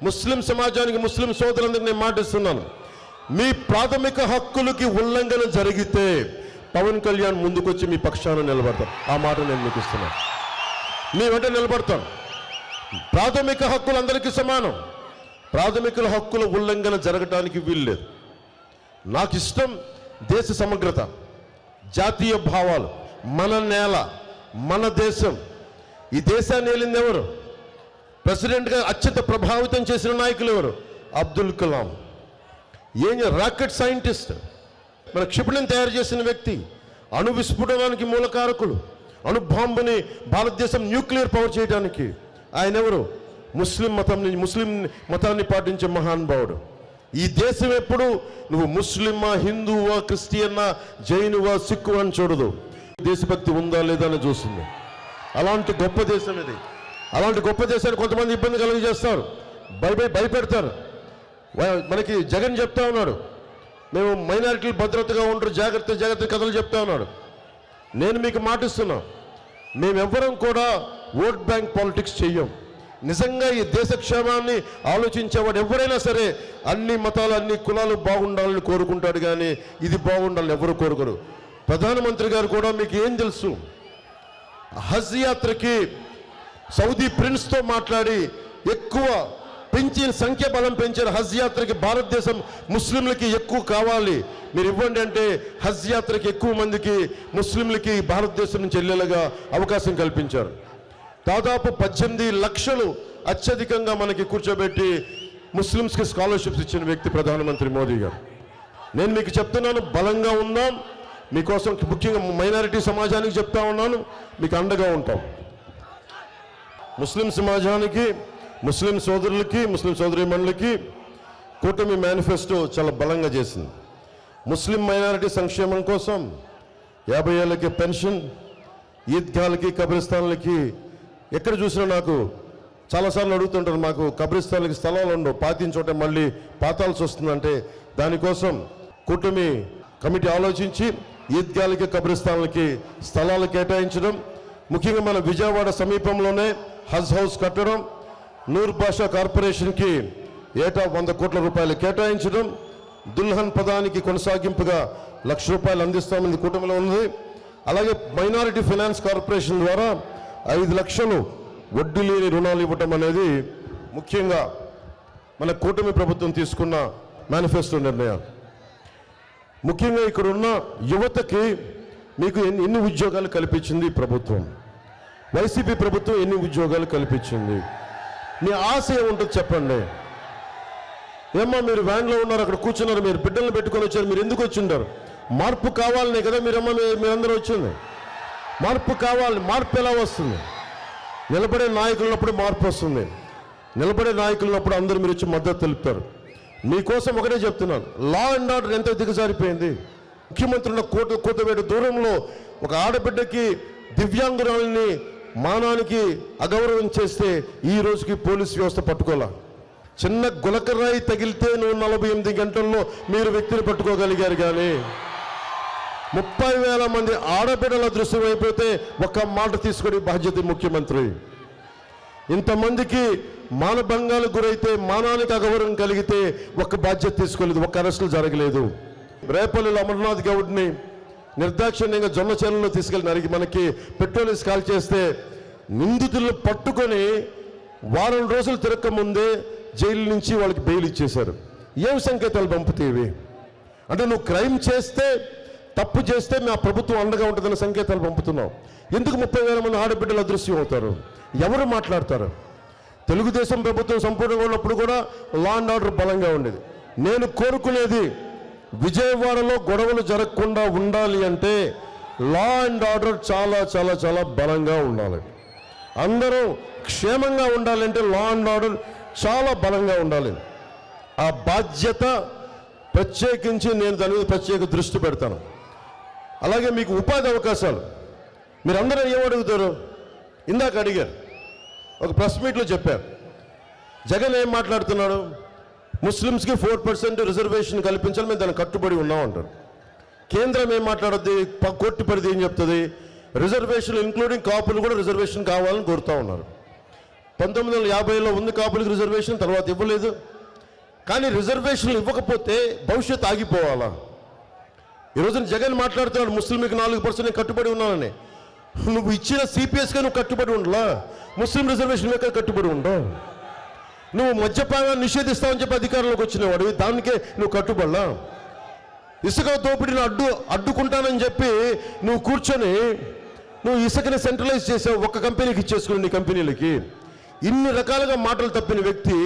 ముస్లిం సమాజానికి, ముస్లిం సోదరులందరికీ నేను మాటిస్తున్నాను, మీ ప్రాథమిక హక్కులకి ఉల్లంఘన జరిగితే పవన్ కళ్యాణ్ ముందుకొచ్చి మీ పక్షాన నిలబడతాం. ఆ మాట నేను మీకు ఇస్తున్నాను, మీ వెంట నిలబడతాను. ప్రాథమిక హక్కులు అందరికీ సమానం. ప్రాథమిక హక్కుల ఉల్లంఘన జరగటానికి వీల్లేదు. నాకు ఇష్టం దేశ సమగ్రత, జాతీయ భావాలు, మన నేల, మన దేశం. ఈ దేశాన్ని ఏలింది ఎవరు? ప్రెసిడెంట్గా అత్యంత ప్రభావితం చేసిన నాయకులు ఎవరు? అబ్దుల్ కలాం. రాకెట్ సైంటిస్ట్, మన క్షిపణిని తయారు చేసిన వ్యక్తి, అణు విస్ఫోటనానికి మూలకారకులు, అణు బాంబుని భారతదేశం న్యూక్లియర్ పవర్ చేయడానికి ఆయన ఎవరు? ముస్లిం మతాన్ని పాటించే మహానుభావుడు. ఈ దేశం ఎప్పుడు నువ్వు ముస్లిమా, హిందువా, క్రిస్టియన్నా, జైనువా, సిక్కు అని చూడదు, దేశభక్తి ఉందా లేదా అని చూస్తుంది. అలాంటి గొప్ప దేశం ఇది. అలాంటి గొప్ప దేశాన్ని కొంతమంది ఇబ్బంది కలిగజేస్తారు, భయపెడతారు. మనకి జగన్ చెప్తా ఉన్నాడు, మేము మైనారిటీలు భద్రతగా ఉండరు, జాగ్రత్త కథలు చెప్తా ఉన్నాడు. నేను మీకు మాటిస్తున్నా, మేమెవ్వరం కూడా ఓట్ బ్యాంక్ పాలిటిక్స్ చెయ్యం. నిజంగా ఈ దేశ క్షేమాన్ని ఆలోచించేవాడు ఎవరైనా సరే అన్ని మతాలు, అన్ని కులాలు బాగుండాలని కోరుకుంటాడు, కానీ ఇది బాగుండాలని ఎవరు కోరుకోరు. ప్రధానమంత్రి గారు కూడా మీకు ఏం తెలుసు, హజ్ యాత్రకి సౌదీ ప్రిన్స్తో మాట్లాడి ఎక్కువ పెంచిన సంఖ్య బలం పెంచారు. హజ్ యాత్రకి భారతదేశం ముస్లింలకి ఎక్కువ కావాలి, మీరు ఇవ్వండి అంటే హజ్ యాత్రకి ఎక్కువ మందికి ముస్లింలకి భారతదేశం నుంచి వెళ్ళేలాగా అవకాశం కల్పించారు. దాదాపు 18 లక్షలు అత్యధికంగా మనకి కూర్చోబెట్టి ముస్లిమ్స్కి స్కాలర్షిప్స్ ఇచ్చిన వ్యక్తి ప్రధానమంత్రి మోదీ గారు. నేను మీకు చెప్తున్నాను, బలంగా ఉందాం, మీకోసం ముఖ్యంగా మైనారిటీ సమాజానికి చెప్తా ఉన్నాను, మీకు అండగా ఉంటాం. ముస్లిం సమాజానికి, ముస్లిం సోదరులకి, ముస్లిం సోదరీమణులకి కూటమి మేనిఫెస్టో చాలా బలంగా చేసింది. ముస్లిం మైనారిటీ సంక్షేమం కోసం 50 ఏళ్ళకి పెన్షన్, ఈద్గాలకి, కబ్రిస్తాన్లకి, ఎక్కడ చూసినా నాకు చాలాసార్లు అడుగుతుంటారు, మాకు కబ్రిస్తాన్లకి స్థలాలు ఉండవు, పాతించోటే మళ్ళీ పాతాల్సి వస్తుందంటే దానికోసం కూటమి కమిటీ ఆలోచించి ఈద్గాలకి, కబ్రిస్తాన్లకి స్థలాలు కేటాయించడం, ముఖ్యంగా మన విజయవాడ సమీపంలోనే హజ్ హౌస్ కట్టడం, నూర్ భాషా కార్పొరేషన్కి ఏటా 100 కోట్ల రూపాయలు కేటాయించడం, దుల్హన్ పదానికి కొనసాగింపుగా ₹1,00,000 అందిస్తామని కూటమిలో ఉంది. అలాగే మైనారిటీ ఫైనాన్స్ కార్పొరేషన్ ద్వారా 5 లక్షలు వడ్డీ లేని రుణాలు ఇవ్వటం అనేది ముఖ్యంగా మన కూటమి ప్రభుత్వం తీసుకున్న మేనిఫెస్టో నిర్ణయాలు. ముఖ్యంగా ఇక్కడ ఉన్న యువతకి మీకు ఎన్ని ఉద్యోగాలు కల్పించింది ప్రభుత్వం? వైసీపీ ప్రభుత్వం ఎన్ని ఉద్యోగాలు కల్పించింది? మీ ఆశ ఏముంటుంది చెప్పండి. ఏమ్మా మీరు వ్యాన్లో ఉన్నారు, అక్కడ కూర్చున్నారు, మీరు బిడ్డలను పెట్టుకొని వచ్చారు, మీరు ఎందుకు వచ్చింటారు? మార్పు కావాలనే కదా మీరందరూ వచ్చింది. మార్పు కావాలి. మార్పు ఎలా వస్తుంది? నిలబడే నాయకులు ఉన్నప్పుడు మార్పు వస్తుంది. నిలబడే నాయకులు ఉన్నప్పుడు అందరూ మీరు వచ్చి మద్దతు తెలుపుతారు. మీకోసం ఒకటే చెప్తున్నాను, లా అండ్ ఆర్డర్ ఎంత దిగజారిపోయింది. ముఖ్యమంత్రి ఉన్న కోతవేట దూరంలో ఒక ఆడబిడ్డకి, దివ్యాంగురాలని మానానికి అగౌరవం చేస్తే ఈ రోజుకి పోలీస్ వ్యవస్థ పట్టుకోలే. చిన్న గులకరాయి తగిలితే నువ్వు 48 గంటల్లో మీరు వ్యక్తిని పట్టుకోగలిగారు. కానీ 30,000 మంది ఆడబిడ్డల దృశ్యం అయిపోతే ఒక్క మాట తీసుకునే బాధ్యత ముఖ్యమంత్రి. ఇంతమందికి మానభంగాలకు గురైతే, మానానికి అగౌరవం కలిగితే ఒక్క బాధ్యత తీసుకోలేదు, ఒక్క అరెస్టులు జరగలేదు. రేపల్లిలో అమర్నాథ్ గౌడ్ని నిర్దాక్షిణ్యంగా జొన్న చేనులో తీసుకెళ్ళి నరికి మనకి పెట్రోల్ కాల్ చేస్తే నిందితులను పట్టుకొని వారం రోజులు తిరక్క ముందే జైలు నుంచి వాళ్ళకి బెయిల్ ఇచ్చేశారు. ఏం సంకేతాలు పంపుతీవి అంటే నువ్వు క్రైమ్ చేస్తే, తప్పు చేస్తే మా ప్రభుత్వం అండగా ఉంటుందన్న సంకేతాలు పంపుతున్నావు. ఎందుకు 30,000 మంది ఆడబిడ్డలు అదృశ్యం అవుతారు? ఎవరు మాట్లాడతారు? తెలుగుదేశం ప్రభుత్వం సంపూర్ణంగా ఉన్నప్పుడు కూడా లా అండ్ ఆర్డర్ బలంగా ఉండేది. నేను కోరుకునేది విజయవాడలో గొడవలు జరగకుండా ఉండాలి అంటే లా అండ్ ఆర్డర్ చాలా చాలా చాలా బలంగా ఉండాలి. అందరూ క్షేమంగా ఉండాలంటే లా అండ్ ఆర్డర్ చాలా బలంగా ఉండాలి. ఆ బాధ్యత ప్రత్యేకించి నేను దాని మీద ప్రత్యేక దృష్టి పెడతాను. అలాగే మీకు ఉపాధి అవకాశాలు, మీరందరూ ఏమడుగుతారు? ఇందాక అడిగారు, ఒక ప్రెస్ మీట్లో చెప్పారు, జగన్ ఏం మాట్లాడుతున్నాడు? ముస్లిమ్స్కి 4% రిజర్వేషన్ కల్పించాలి, మేము దానికి కట్టుబడి ఉన్నాం అంటారు. కేంద్రం ఏం మాట్లాడుద్ది? కోర్టు పరిధి ఏం చెప్తుంది? రిజర్వేషన్ ఇంక్లూడింగ్ కాపులు కూడా రిజర్వేషన్ కావాలని కోరుతూ ఉన్నారు. 1950లో ఉంది కాపులకు రిజర్వేషన్, తర్వాత ఇవ్వలేదు. కానీ రిజర్వేషన్లు ఇవ్వకపోతే భవిష్యత్తు ఆగిపోవాలా? ఈరోజున జగన్ మాట్లాడుతున్నాడు ముస్లింకి 4% కట్టుబడి ఉన్నానని. నువ్వు ఇచ్చిన సిపిఎస్గా నువ్వు కట్టుబడి ఉండలా, ముస్లిం రిజర్వేషన్ ఎక్కడ కట్టుబడి ఉండవు? నువ్వు మద్యపానాన్ని నిషేధిస్తావని చెప్పి అధికారంలోకి వచ్చినవాడు, దానికే నువ్వు కట్టుబడలా. ఇసుక దోపిడీని అడ్డుకుంటానని చెప్పి నువ్వు కూర్చొని నువ్వు ఇసుకని సెంట్రలైజ్ చేసావు, ఒక్క కంపెనీకి ఇచ్చేసుకుని నీ కంపెనీలకి. ఇన్ని రకాలుగా మాటలు తప్పిన వ్యక్తి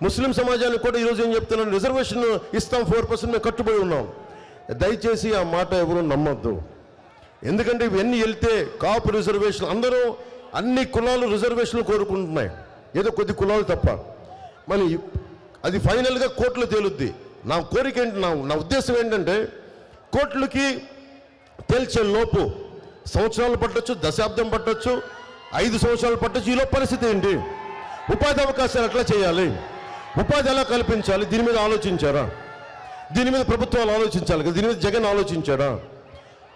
ముస్లిం సమాజానికి కూడా ఈరోజు ఏం చెప్తున్నాను? రిజర్వేషన్ ఇస్తాం, 4% మేము కట్టుబడి ఉన్నాం. దయచేసి ఆ మాట ఎవరు నమ్మొద్దు. ఎందుకంటే ఇవన్నీ వెళ్తే కాపు రిజర్వేషన్, అందరూ అన్ని కులాలు రిజర్వేషన్లు కోరుకుంటున్నాయి, ఏదో కొద్ది కులాలు తప్ప. మరి అది ఫైనల్గా కోర్టులో తేలుద్ది. నా కోరిక ఏంటి, నా ఉద్దేశం ఏంటంటే కోర్టులకి తేల్చే లోపు సంవత్సరాలు పట్టొచ్చు, దశాబ్దం పట్టొచ్చు, 5 సంవత్సరాలు పట్టొచ్చు. ఈలో పరిస్థితి ఏంటి? ఉపాధి అవకాశాలు ఎట్లా చేయాలి, ఉపాధి ఎలా కల్పించాలి, దీని మీద ఆలోచించారా? దీని మీద ప్రభుత్వాలు ఆలోచించాలి కదా. దీని మీద జగన్ ఆలోచించాడా?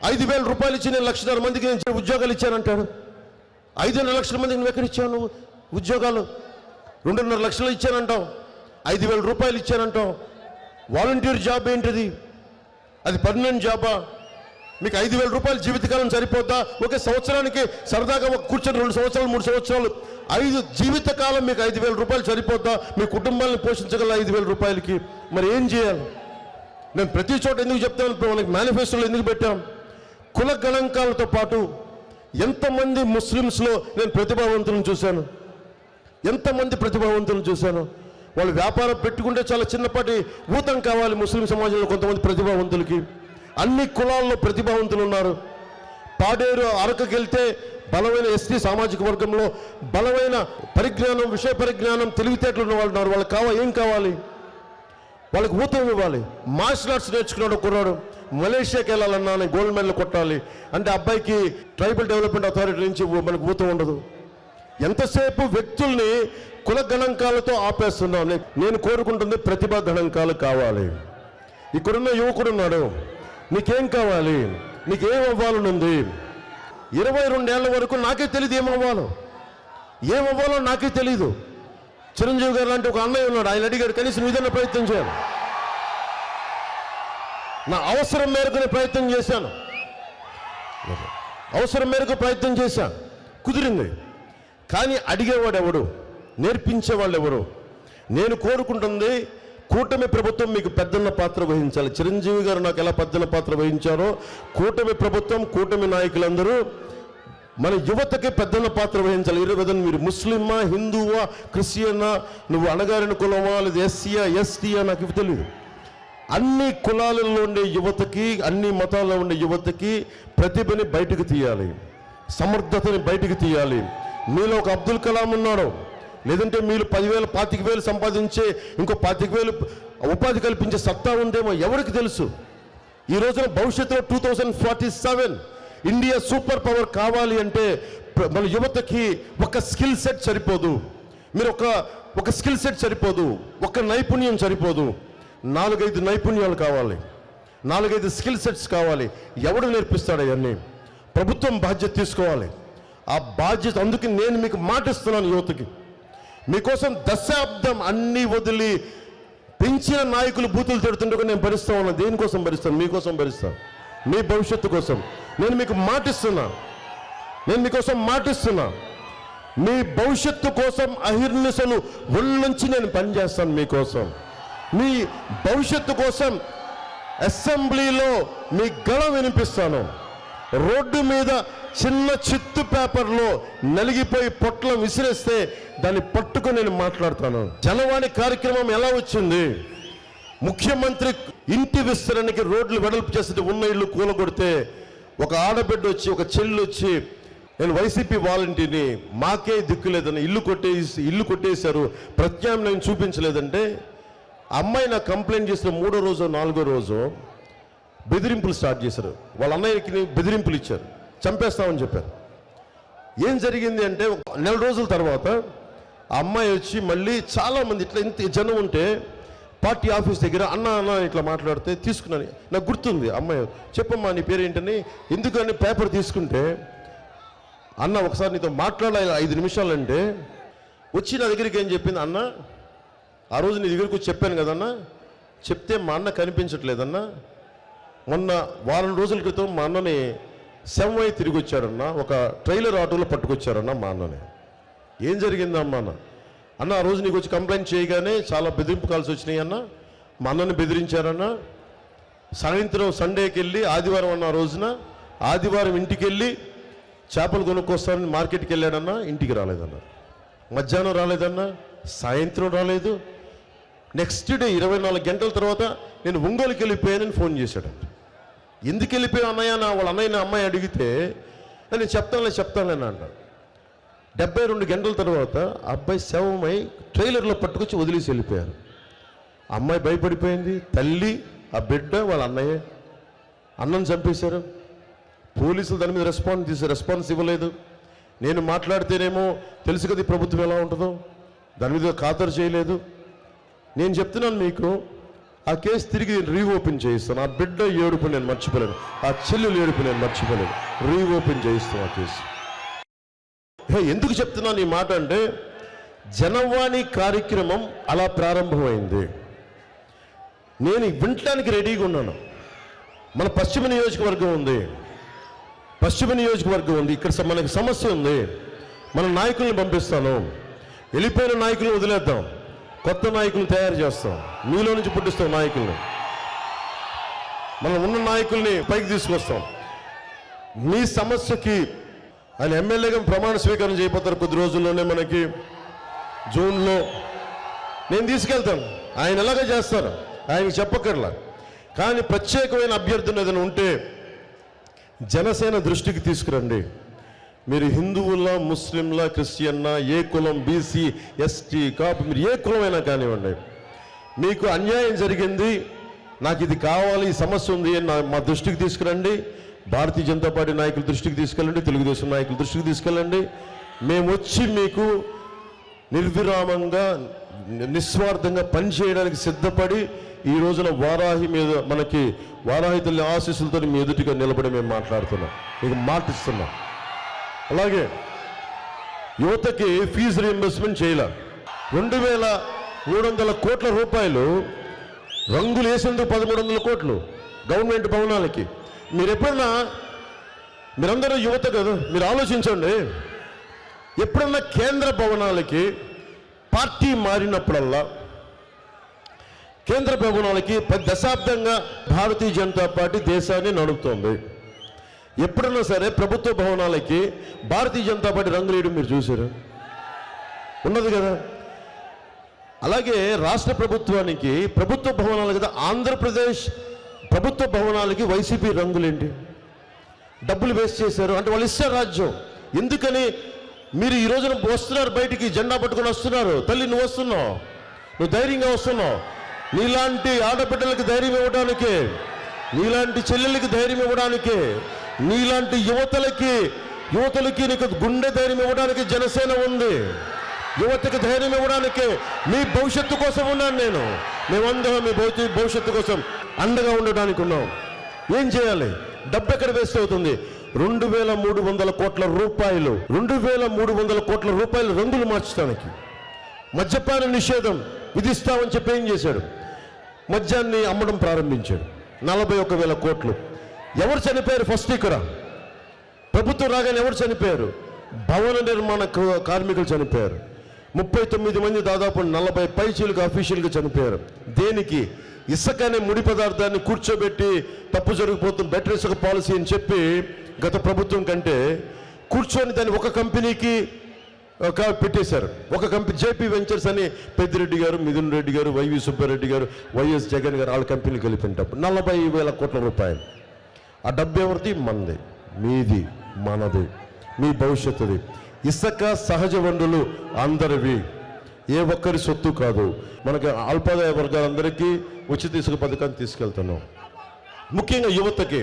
5,000 రూపాయలు ఇచ్చి నేను 1,50,000 మందికి నేను ఉద్యోగాలు ఇచ్చానంటాడు. 5,5 లక్షల మందికి నువ్వు ఎక్కడ ఇచ్చావు? నువ్వు ఉద్యోగాలు 2.5 లక్షలు ఇచ్చానంటావు, 5,000 రూపాయలు ఇచ్చానంటావు. వాలంటీర్ జాబ్ ఏంటిది? అది పర్మనెంట్ జాబా? మీకు 5,000 రూపాయలు జీవితకాలం సరిపోద్దా? ఒకే సంవత్సరానికి సరదాగా ఒక కూర్చొని 2 సంవత్సరాలు 3 సంవత్సరాలు జీవితకాలం మీకు 5,000 రూపాయలు సరిపోద్దా? మీ కుటుంబాలను పోషించగల 5,000 రూపాయలకి మరి ఏం చేయాలి? నేను ప్రతి చోట ఎందుకు చెప్తాను, మనకి మేనిఫెస్టోలో ఎందుకు పెట్టాం? కుల గణాంకాలతో పాటు ఎంతమంది ముస్లిమ్స్లో నేను ప్రతిభావంతులను చూశాను, ఎంతమంది ప్రతిభావంతులను చూశాను. వాళ్ళు వ్యాపారం పెట్టుకుంటే చాలా చిన్నపాటి ఊతం కావాలి. ముస్లిం సమాజంలో కొంతమంది ప్రతిభావంతులకి అన్ని కులాల్లో ప్రతిభావంతులు ఉన్నారు. పాడేరు అరకుకి వెళ్తే బలమైన ఎస్టీ సామాజిక వర్గంలో బలమైన పరిజ్ఞానం, విషయ పరిజ్ఞానం, తెలివితేటలు ఉన్న వాళ్ళు ఉన్నారు. వాళ్ళకి ఏం కావాలి? వాళ్ళకి ఊతం ఇవ్వాలి. మార్షల్ ఆర్ట్స్ నేర్చుకున్నాడు కుర్రాడు, మలేషియాకి వెళ్ళాలన్నా గోల్డ్ మెడల్ కొట్టాలి అంటే అబ్బాయికి ట్రైబల్ డెవలప్మెంట్ అథారిటీ నుంచి మనకు ఊతం ఉండదు. ఎంతసేపు వ్యక్తుల్ని కుల గణాంకాలతో ఆపేస్తున్నాం. నేను కోరుకుంటుంది ప్రతిభా గణాంకాలు కావాలి. ఇక్కడున్న యువకుడున్నాడు, నీకేం కావాలి, నీకేం అవ్వాలనుంది? 22 ఏళ్ల వరకు నాకే తెలియదు ఏమవ్వాలో నాకే తెలీదు. చిరంజీవి గారు లాంటి ఒక అన్నయ్య ఉన్నాడు, ఆయన అడిగాడు కనీసం ఏదైనా ప్రయత్నం చేయాలి. నా అవసరం మేరకు ప్రయత్నం చేశాను, అవసరం మేరకు ప్రయత్నం చేశాను, కుదిరింది. కానీ అడిగేవాడు ఎవడు, నేర్పించేవాళ్ళు ఎవరు? నేను కోరుకుంటుంది కూటమి ప్రభుత్వం మీకు పెద్దన్న పాత్ర వహించాలి. చిరంజీవి గారు నాకు ఎలా పెద్దన్న పాత్ర వహించారో కూటమి ప్రభుత్వం, కూటమి నాయకులందరూ మన యువతకి పెద్దన్న పాత్ర వహించాలి. ఈరోజు మీరు ముస్లిమా, హిందువా, క్రిస్టియనా, నువ్వు అణగారిన కులమా, లేదా ఎస్సీయా, ఎస్టీయా, నాకు ఇవి తెలియదు. అన్ని కులాలలో ఉండే యువతకి, అన్ని మతాల్లో ఉండే యువతకి ప్రతిభని బయటకు తీయాలి, సమర్థతని బయటకు తీయాలి. మీలో ఒక అబ్దుల్ కలాం ఉన్నాడు, లేదంటే మీరు 10,000 25,000 సంపాదించే ఇంకో 25,000 ఉపాధి కల్పించే సత్తా ఉందేమో ఎవరికి తెలుసు? ఈ రోజున భవిష్యత్తులో 2047 ఇండియా సూపర్ పవర్ కావాలి అంటే మన యువతకి ఒక స్కిల్ సెట్ సరిపోదు. మీరు ఒక స్కిల్ సెట్ సరిపోదు, ఒక నైపుణ్యం సరిపోదు, 4-5 నైపుణ్యాలు కావాలి, 4-5 స్కిల్ సెట్స్ కావాలి. ఎవడు నేర్పిస్తాడు అవన్నీ? ప్రభుత్వం బాధ్యత తీసుకోవాలి. ఆ బాధ్యత, అందుకే నేను మీకు మాటిస్తున్నాను యువతకి, మీకోసం దశాబ్దం అన్ని వదిలి పెంచిన నాయకులు బూతులు తిడుతుంటే నేను భరిస్తా ఉన్నాను. దేనికోసం భరిస్తాను? మీకోసం భరిస్తాను, మీ భవిష్యత్తు కోసం. నేను మీకు మాటిస్తున్నా, మీకోసం మాటిస్తున్నా, మీ భవిష్యత్తు కోసం అహిర్నిశలు ఒళ్ళుంచి నేను పనిచేస్తాను మీకోసం. మీ భవిష్యత్తు కోసం అసెంబ్లీలో మీ గళం వినిపిస్తాను. రోడ్డు మీద చిన్న చిత్తు పేపర్లో నలిగిపోయి పొట్లం విసిరేస్తే దాన్ని పట్టుకొని నేను మాట్లాడతాను. జనవాణి కార్యక్రమం ఎలా వచ్చింది? ముఖ్యమంత్రి ఇంటి విస్తరణకి రోడ్లు వెడల్పు చేస్తే ఉన్న ఇల్లు కూలగొడితే ఒక ఆడబిడ్డ వచ్చి, ఒక చెల్లి వచ్చి, నేను వైసీపీ వాలంటీర్ని, మాకే దిక్కు లేదని ఇల్లు కొట్టేశారు, ప్రత్యామ్నాయం చూపించలేదంటే అమ్మాయి నాకు కంప్లైంట్ చేసిన 3వ రోజు 4వ రోజు బెదిరింపులు స్టార్ట్ చేశారు. వాళ్ళ అన్నయ్యకి బెదిరింపులు ఇచ్చారు, చంపేస్తామని చెప్పారు. ఏం జరిగింది అంటే 1 నెల రోజుల తర్వాత ఆ అమ్మాయి వచ్చి మళ్ళీ చాలామంది ఇట్లా ఇంత జనం ఉంటే పార్టీ ఆఫీస్ దగ్గర అన్న ఇట్లా మాట్లాడితే తీసుకున్నాను. నాకు గుర్తుంది, అమ్మాయి చెప్పమ్మా నీ పేరు ఏంటని. ఎందుకని పేపర్ తీసుకుంటే, అన్న ఒకసారి నీతో మాట్లాడాలి 5 నిమిషాలంటే వచ్చి నా దగ్గరికి ఏం చెప్పింది, అన్న ఆ రోజు నీ దగ్గరికి వచ్చి చెప్పాను కదన్నా, చెప్తే మా అన్న కనిపించట్లేదన్నా, మొన్న వారం రోజుల క్రితం మా అన్నని శవమై తిరిగి వచ్చాడన్న, ఒక ట్రైలర్ ఆటోలో పట్టుకొచ్చారన్న మా అన్నని. ఏం జరిగిందమ్మా అన్న ఆ రోజు నీకు వచ్చి కంప్లైంట్ చేయగానే చాలా బెదిరింపు కాల్స్ వచ్చినాయి అన్న, మా అన్నని బెదిరించారన్న. సాయంత్రం సండేకి వెళ్ళి ఆదివారం అన్న రోజున ఆదివారం ఇంటికి వెళ్ళి చేపలు కొనుక్కొస్తానని మార్కెట్కి వెళ్ళాడన్న, ఇంటికి రాలేదన్న. మధ్యాహ్నం రాలేదన్న, సాయంత్రం రాలేదు. నెక్స్ట్ డే 24 గంటల తర్వాత నేను ఒంగోలుకి వెళ్ళిపోయానని ఫోన్ చేశాడు. ఎందుకు వెళ్ళిపోయావు అన్నయ్య? వాళ్ళ అన్నయ్య అమ్మాయి అడిగితే నేను చెప్తానులే అంటాడు. 72 గంటల తర్వాత అబ్బాయి శవమై ట్రైలర్లో పట్టుకొచ్చి వదిలేసి వెళ్ళిపోయారు. అమ్మాయి భయపడిపోయింది, తల్లి, ఆ బిడ్డ, వాళ్ళ అన్నయ్య. అన్నను చంపేశారు. పోలీసులు దాని మీద రెస్పాన్స్ ఇవ్వలేదు. నేను మాట్లాడితేనేమో తెలుసు కదా ప్రభుత్వం ఎలా ఉంటుందో, దాని మీద ఖాతరు చేయలేదు. నేను చెప్తున్నాను మీకు, ఆ కేసు తిరిగి రీఓపెన్ చేయిస్తాను. ఆ బిడ్డ ఏడుపు నేను మర్చిపోలేను, ఆ చెల్లెలు ఏడుపు నేను మర్చిపోలేను. రీఓపెన్ చేయిస్తాను ఆ కేసు. ఎందుకు చెప్తున్నాను ఈ మాట అంటే, జనవాణి కార్యక్రమం అలా ప్రారంభమైంది. నేను వినటానికి రెడీగా ఉన్నాను. మన పశ్చిమ నియోజకవర్గం ఉంది, ఇక్కడ మనకి సమస్య ఉంది. మన నాయకుల్ని పంపిస్తాను, వెళ్ళిపోయిన నాయకులను వదిలేద్దాం, కొత్త నాయకులను తయారు చేస్తాం, మీలో నుంచి పుట్టిస్తాం నాయకుల్ని, మనం ఉన్న నాయకుల్ని పైకి తీసుకొస్తాం. మీ సమస్యకి ఆయన ఎమ్మెల్యేగా ప్రమాణ స్వీకారం చేయబోతారు కొద్ది రోజుల్లోనే, మనకి జూన్లో. నేను తీసుకెళ్తాను, ఆయన ఎలాగ చేస్తారు ఆయనకి చెప్పక్కర్లా. కానీ ప్రత్యేకమైన అభ్యర్థులు ఏదైనా ఉంటే జనసేన దృష్టికి తీసుకురండి. మీరు హిందువులా, ముస్లింలా, క్రిస్టియన్నా, ఏ కులం, బీసీ, ఎస్టీ, కాపు, మీరు ఏ కులమైనా కానివ్వండి, మీకు అన్యాయం జరిగింది, నాకు ఇది కావాలి, ఈ సమస్య ఉంది అని మా దృష్టికి తీసుకురండి. భారతీయ జనతా పార్టీ నాయకుల దృష్టికి తీసుకెళ్ళండి, తెలుగుదేశం నాయకుల దృష్టికి తీసుకెళ్ళండి. మేము వచ్చి మీకు నిర్విరామంగా, నిస్వార్థంగా పనిచేయడానికి సిద్ధపడి ఈ రోజున వారాహి మీద, మనకి వారాహి తల్లి ఆశీస్సులతో మీ ఎదుటిగా నిలబడి మేము మాట్లాడుతున్నాం, మీకు మాటిస్తున్నాం. అలాగే యువతకి ఫీజు రీయింబర్స్మెంట్ చేయాల. 2300 కోట్ల రూపాయలు రంగులు వేసేందుకు 1300 కోట్లు గవర్నమెంట్ భవనాలకి. మీరు ఎప్పుడన్నా, మీరందరూ యువత కదా, మీరు ఆలోచించండి, ఎప్పుడన్నా కేంద్ర భవనాలకి పార్టీ మారినప్పుడల్లా, కేంద్ర భవనాలకి 10 దశాబ్దంగా భారతీయ జనతా పార్టీ దేశాన్ని నడుపుతోంది. ఎప్పుడన్నా సరే ప్రభుత్వ భవనాలకి భారతీయ జనతా పార్టీ రంగులు వేయడం మీరు చూసారు? ఉన్నది కదా. అలాగే రాష్ట్ర ప్రభుత్వానికి ప్రభుత్వ భవనాలు కదా, ఆంధ్రప్రదేశ్ ప్రభుత్వ భవనాలకి వైసీపీ రంగులేంటి? డబ్బులు వేస్ట్ చేశారు అంటే వాళ్ళు ఇస్తారు రాజ్యం. ఎందుకని మీరు ఈ రోజున వస్తున్నారు, బయటికి జెండా పట్టుకొని వస్తున్నారు. తల్లి నువ్వు వస్తున్నావు, నువ్వు ధైర్యంగా వస్తున్నావు. నీలాంటి ఆడబిడ్డలకు ధైర్యం ఇవ్వడానికి, నీలాంటి చెల్లెలకి ధైర్యం ఇవ్వడానికి, నీలాంటి యువతలకి నీకు గుండె ధైర్యం ఇవ్వడానికి జనసేన ఉంది. యువతకి ధైర్యం ఇవ్వడానికి, మీ భవిష్యత్తు కోసం ఉన్నాను నేను. మేమందరం మీ భవిష్యత్తు కోసం అండగా ఉండడానికి ఉన్నాం. ఏం చేయాలి? డబ్బు ఎక్కడ వేస్ట్ అవుతుంది? 2300 కోట్ల రూపాయలు, 2300 కోట్ల రూపాయలు రంగులు మార్చడానికి. మద్యపాన నిషేధం విధిస్తామని చెప్పి ఏం చేశాడు? మద్యాన్ని అమ్మడం ప్రారంభించాడు. 41,000 కోట్లు. ఎవరు చనిపోయారు ఫస్ట్? ఇక్కడ ప్రభుత్వం రాగానే ఎవరు చనిపోయారు? భవన నిర్మాణ కార్మికులు చనిపోయారు. 39 మంది, దాదాపు 40 పైచీలకు అఫీషియల్గా చనిపోయారు. దేనికి? ఇసుక అనే ముడి పదార్థాన్ని కూర్చోబెట్టి తప్పు జరిగిపోతుంది, బెటర్ ఇసుక పాలసీ అని చెప్పి గత ప్రభుత్వం కంటే కూర్చొని దాన్ని ఒక కంపెనీకి పెట్టేశారు. ఒక కంపెనీ జేపీ వెంచర్స్ అని పెద్దిరెడ్డి గారు, మిథున్ రెడ్డి గారు, వైవి సుబ్బారెడ్డి గారు, వైఎస్ జగన్ గారు వాళ్ళ కంపెనీకి వెళ్ళిపోయినప్పుడు 40,000 కోట్ల రూపాయలు. ఆ డబ్బు ఎవరిది? మనది, మీది, మనది, మీ భవిష్యత్తుది. ఇసుక సహజ వనరులు అందరివి, ఏ ఒక్కరి సొత్తు కాదు. మనకి అల్పాదాయ వర్గాలందరికీ ఉచిత ఇసుక పథకాన్ని తీసుకెళ్తున్నాం. ముఖ్యంగా యువతకి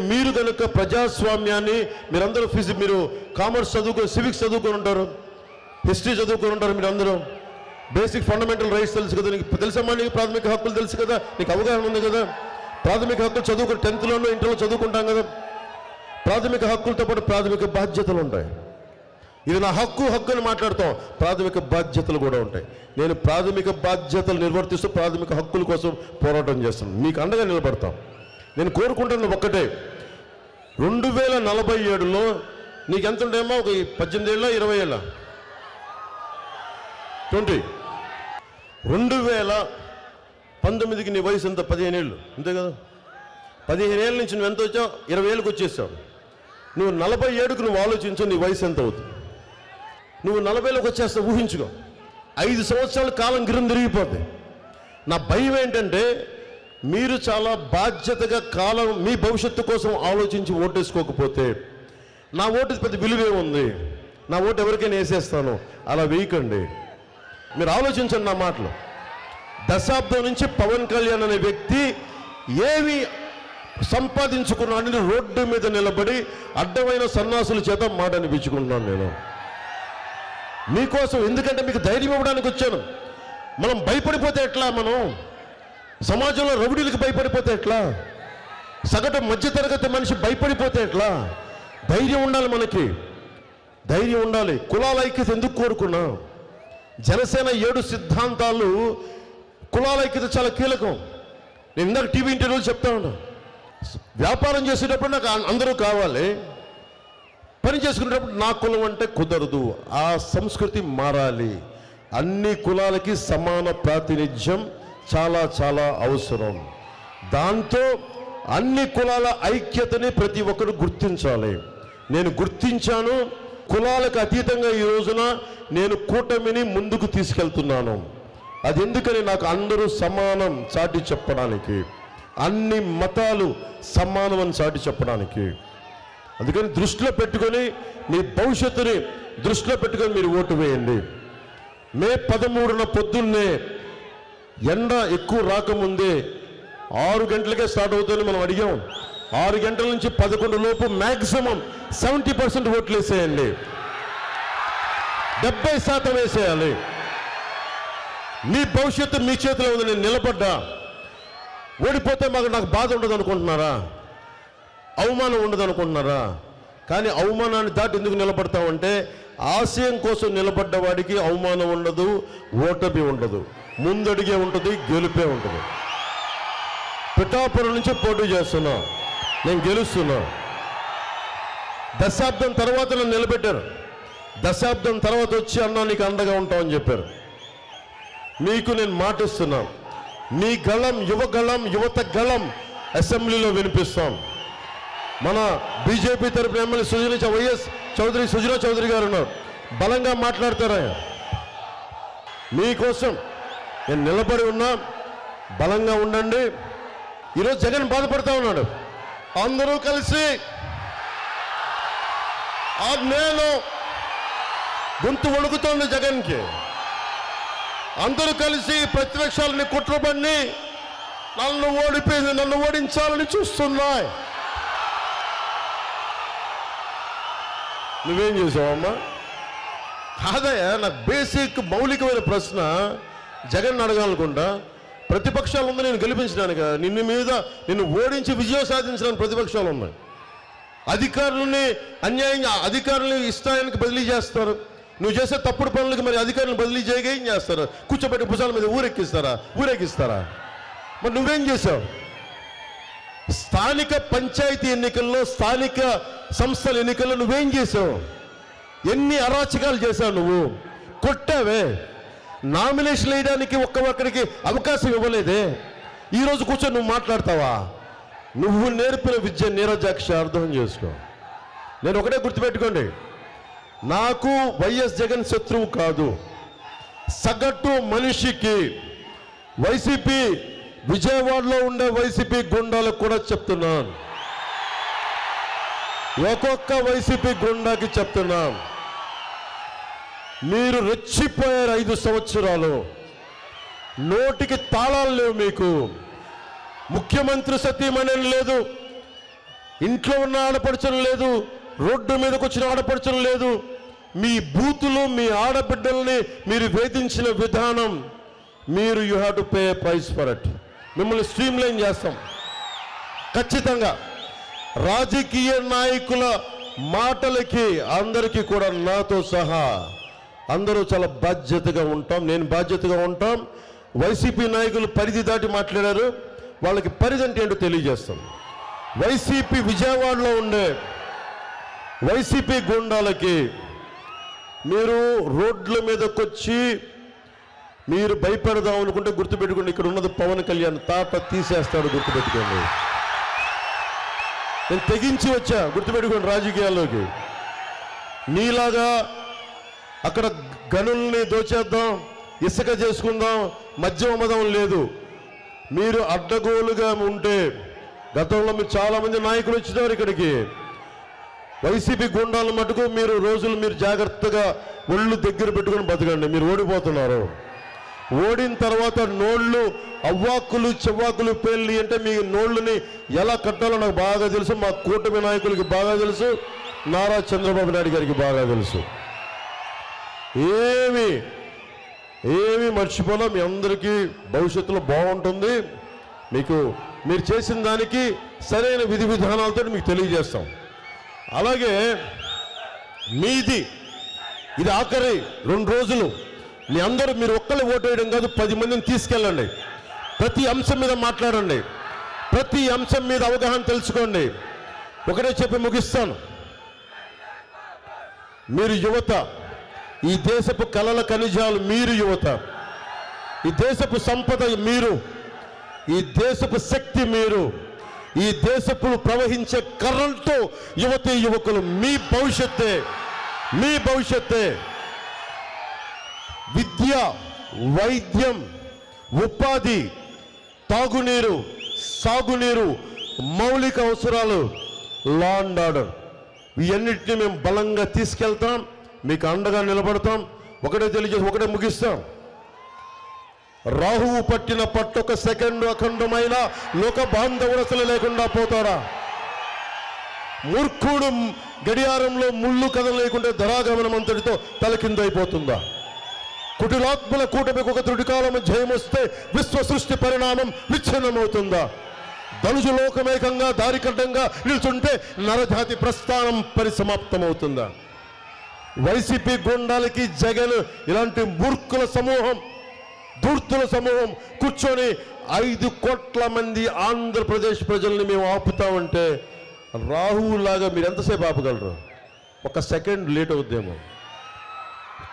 మీరు కనుక ప్రజాస్వామ్యాన్ని, మీరందరూ మీరు కామర్స్ చదువుకొని, సివిక్స్ చదువుకొని ఉంటారు, హిస్టరీ చదువుకొని ఉంటారు, మీరందరూ బేసిక్ ఫండమెంటల్ రైట్స్ తెలుసు కదా, నీకు తెలుసమ్మా, నీకు ప్రాథమిక హక్కులు తెలుసు కదా, నీకు అవగాహన ఉంది కదా. ప్రాథమిక హక్కులు చదువుకుని 10th ఇంటర్లో చదువుకుంటాం కదా. ప్రాథమిక హక్కులతో పాటు ప్రాథమిక బాధ్యతలు ఉంటాయి. ఇది నా హక్కు అని మాట్లాడుతాం, ప్రాథమిక బాధ్యతలు కూడా ఉంటాయి. నేను ప్రాథమిక బాధ్యతలు నిర్వర్తిస్తూ ప్రాథమిక హక్కుల కోసం పోరాటం చేస్తున్నాను, మీకు అండగా నిలబడతాం. నేను కోరుకుంటున్న ఒక్కటే, 2047లో నీకు ఎంత ఉంటాయేమో, ఒక 18 ఏళ్ళ 20 ఏళ్ళ 20, 2019కి నీ వయసు ఎంత? 15 ఏళ్ళు, అంతే కదా. 15 ఏళ్ళ నుంచి నువ్వు ఎంత వచ్చావు? 20 ఏళ్ళకి వచ్చేసావు. నువ్వు 47కు నువ్వు ఆలోచించు, నీ వయసు ఎంత అవుతుంది? నువ్వు 40లోకి వచ్చేస్తావు, ఊహించుకో. 5 సంవత్సరాల కాలం గిరం తిరిగిపోద్ది. నా భయం ఏంటంటే, మీరు చాలా బాధ్యతగా కాలం, మీ భవిష్యత్తు కోసం ఆలోచించి ఓటేసుకోకపోతే, నా ఓటు పెద్ద విలువే ఉంది, నా ఓటు ఎవరికైనా వేసేస్తాను, అలా వేయకండి. మీరు ఆలోచించండి నా మాటలు. దశాబ్దం నుంచి పవన్ కళ్యాణ్ అనే వ్యక్తి ఏమి సంపాదించుకున్నాడని రోడ్డు మీద నిలబడి అడ్డమైన సన్నాసుల చేత మాట అనిపించుకుంటున్నాను నేను మీకోసం. ఎందుకంటే మీకు ధైర్యం ఇవ్వడానికి వచ్చాను. మనం భయపడిపోతే ఎట్లా? మనం సమాజంలో రౌడీలకు భయపడిపోతే ఎట్లా? సగటు మధ్యతరగతి మనిషి భయపడిపోతే ఎట్లా? ధైర్యం ఉండాలి, మనకి ధైర్యం ఉండాలి. కులాల ఐక్యత ఎందుకు కోరుకున్నా? జనసేన 7 సిద్ధాంతాలు, కులాల ఐక్యత చాలా కీలకం. నేను ఇందాక టీవీ ఇంటర్వ్యూలు చెప్తా ఉన్నా, వ్యాపారం చేసేటప్పుడు నాకు అందరూ కావాలి, పని చేసుకునేటప్పుడు నా కులం అంటే కుదరదు. ఆ సంస్కృతి మారాలి. అన్ని కులాలకి సమాన ప్రాతినిధ్యం చాలా చాలా అవసరం. దాంతో అన్ని కులాల ఐక్యతని ప్రతి ఒక్కరు గుర్తించాలి. నేను గుర్తించాను. కులాలకు అతీతంగా ఈ రోజున నేను కూటమిని ముందుకు తీసుకెళ్తున్నాను. అది ఎందుకని నాకు అందరూ సమానం చాటి చెప్పడానికి, అన్ని మతాలు సమానం అని చాటి చెప్పడానికి. అందుకని దృష్టిలో పెట్టుకొని మీ భవిష్యత్తుని దృష్టిలో పెట్టుకొని మీరు ఓటు వేయండి. మే 13న పొద్దున్నే ఎండ ఎక్కువ రాకముందే 6 గంటలకే స్టార్ట్ అవుతుందని మనం అడిగాం. 6 గంటల నుంచి 11 లోపు మ్యాక్సిమం 70% ఓట్లు వేసేయండి. 70% వేసేయాలి. మీ భవిష్యత్తు మీ చేతిలో ఉంది. నేను నిలబడ్డా. ఓడిపోతే నాకు బాధ ఉండదు అనుకుంటున్నారా? అవమానం ఉండదు అనుకుంటున్నారా? కానీ అవమానాన్ని దాటి ఎందుకు నిలబడతామంటే ఆశయం కోసం నిలబడ్డ వాడికి అవమానం ఉండదు, ఓటమి ఉండదు, ముందడిగే ఉంటుంది, గెలుపే ఉంటుంది. పిఠాపురం నుంచి పోటీ చేస్తున్నా, నేను గెలుస్తున్నా. దశాబ్దం తర్వాత నన్ను నిలబెట్టారు. దశాబ్దం తర్వాత వచ్చి అన్నా నీకు అండగా ఉంటామని చెప్పారు. మీకు నేను మాటిస్తున్నా, మీ గళం యువత గళం అసెంబ్లీలో వినిపిస్తాం. మన బీజేపీ తరపున ఎమ్మెల్యే వైఎస్ సుజనా చౌదరి గారు ఉన్నారు, బలంగా మాట్లాడతారా? మీకోసం నేను నిలబడి ఉన్నా, బలంగా ఉండండి. ఈరోజు జగన్ బాధపడతా ఉన్నాడు. అందరూ కలిసి నేను గొంతు వణుకుతోంది జగన్కి. అందరూ కలిసి ప్రతిపక్షాలని కుట్రబడి నన్ను ఓడించాలని చూస్తున్నాయి. నువ్వేం చేసావమ్మా? కాదయ్యా, నాకు బేసిక్ మౌలికమైన ప్రశ్న జగన్ అడగాలనుకుంటా. ప్రతిపక్షాలు ఉంది నేను గెలిపించడానికి, నిన్ను ఓడించి విజయం సాధించడానికి ప్రతిపక్షాలు ఉన్నాయి. అధికారులని అన్యాయంగా అధికారులని ఇష్టానికి బదిలీ చేస్తారు. నువ్వు చేసే తప్పుడు పనులకి మరి అధికారులను బదిలీ చేయగా ఏం చేస్తారు? కూర్చోబెట్టి భుజాల మీద ఊరేగిస్తారా? మరి నువ్వేం చేసావు? స్థానిక పంచాయతీ ఎన్నికల్లో, స్థానిక సంస్థల ఎన్నికల్లో నువ్వేం చేసావు? ఎన్ని అరాచకాలు చేశావు? నువ్వు కొట్టావే. నామినేషన్ వేయడానికి ఒక్కరికి అవకాశం ఇవ్వలేదే. ఈరోజు కూర్చొని నువ్వు మాట్లాడతావా? నువ్వు నేర్పిన విద్య నీరజాక్ష అర్థం చేసుకో. నేను ఒకటే గుర్తుపెట్టుకోండి, నాకు వైఎస్ జగన్ శత్రువు కాదు. సగటు మనిషికి వైసీపీ విజయవాడలో ఉండే వైసీపీ గుండాలకు కూడా చెప్తున్నాను, ఒక్కొక్క వైసీపీ గుండాకి చెప్తున్నాను, మీరు రెచ్చిపోయారు. 5 సంవత్సరాలు నోటికి తాళాలు లేవు. మీకు ముఖ్యమంత్రి సతీమణి లేదు, ఇంట్లో ఉన్న ఆడపడుచడం లేదు, రోడ్డు మీదకి వచ్చిన ఆడపడుచడం లేదు. మీ బూతులు, మీ ఆడబిడ్డల్ని మీరు వేధించిన విధానం, మీరు you have to pay price for it. మిమ్మల్ని స్ట్రీమ్లైన్ చేస్తాం ఖచ్చితంగా. రాజకీయ నాయకుల మాటలకి అందరికీ కూడా నాతో సహా అందరూ చాలా బాధ్యతగా ఉంటాం. నేను బాధ్యతగా ఉంటాం. వైసీపీ నాయకులు పరిధి దాటి మాట్లాడారు, వాళ్ళకి పరిధి అంటే ఏంటో తెలియజేస్తాం. వైసీపీ విజయవాడలో ఉండే వైసీపీ గుండాలకి మీరు రోడ్ల మీదకి వచ్చి మీరు భయపెడదాం అనుకుంటే గుర్తుపెట్టుకోండి, ఇక్కడ ఉన్నది పవన్ కళ్యాణ్, తాట తీసేస్తాడు. గుర్తుపెట్టుకోండి, నేను తెగించి వచ్చా. గుర్తుపెట్టుకోండి, రాజకీయాల్లోకి నీలాగా అక్కడ గనుల్ని దోచేద్దాం, ఇసుక చేసుకుందాం, మద్యం అమ్మదం లేదు. మీరు అడ్డగోలుగా ఉంటే, గతంలో మీరు చాలామంది నాయకులు వచ్చినారు ఇక్కడికి, వైసీపీ గుండాల మటుకు మీరు జాగ్రత్తగా ఒళ్ళు దగ్గర పెట్టుకొని బతకండి. మీరు ఓడిపోతున్నారు. ఓడిన తర్వాత నోళ్ళు అవ్వాకులు చెవ్వాకులు పేర్లు అంటే మీ నోళ్ళని ఎలా కట్టాలో నాకు బాగా తెలుసు, మా కూటమి నాయకులకి బాగా తెలుసు, నారా చంద్రబాబు నాయుడు గారికి బాగా తెలుసు. ఏమి మర్చిపోలా. మీ అందరికీ భవిష్యత్తులో బాగుంటుంది. మీరు చేసిన దానికి సరైన విధి విధానాలతో మీకు తెలియజేస్తాం. అలాగే ఇది ఆఖరి 2 రోజులు. మీ అందరూ మీరు ఒక్కళ్ళు ఓటు వేయడం కాదు, 10 మందిని తీసుకెళ్ళండి. ప్రతి అంశం మీద మాట్లాడండి. ప్రతి అంశం మీద అవగాహన తెలుసుకోండి. ఒకటే చెప్పి ముగిస్తాను. మీరు యువత, ఈ దేశపు కలల ఖనిజాలు మీరు యువత, ఈ దేశపు సంపద మీరు, ఈ దేశపు శక్తి మీరు, ఈ దేశపు ప్రవహించే కరెంటు యువతీ యువకులు. మీ భవిష్యత్తే, మీ భవిష్యత్తే. విద్య, వైద్యం, ఉపాధి, తాగునీరు, సాగునీరు, మౌలిక అవసరాలు, లా అండ్ ఆర్డర్, ఇవన్నిటిని మేము బలంగా తీసుకెళ్తాం, మీకు అండగా నిలబడతాం. ఒకటే తెలియజేసి ఒకటే ముగిస్తాం. రాహువు పట్టిన పట్టొక సెకండు అఖండమైన లోక బాంధవుడసలు లేకుండా పోతాడా? మూర్ఖుడు గడియారంలో ముళ్ళు కదలేకుంటే ధరాగమనం అంతటితో తలకిందైపోతుందా? కుటిలాత్మల కూటమికి ఒక త్రుటికాలం జయమొస్తే విశ్వ సృష్టి పరిణామం విచ్ఛిన్నమవుతుందా? ధనుజు లోకమేకంగా దారికడ్డంగా నిల్చుంటే నరజాతి ప్రస్థానం పరిసమాప్తమవుతుందా? వైసీపీ గుండాలకి జగన్ ఇలాంటి మూర్ఖుల సమూహం, ధూర్తుల సమూహం కూర్చొని 5 కోట్ల మంది ఆంధ్రప్రదేశ్ ప్రజల్ని మేము ఆపుతామంటే రాహువులాగా మీరు ఎంతసేపు ఆపగలరు? ఒక సెకండ్ లేట్ అవుద్దేమో.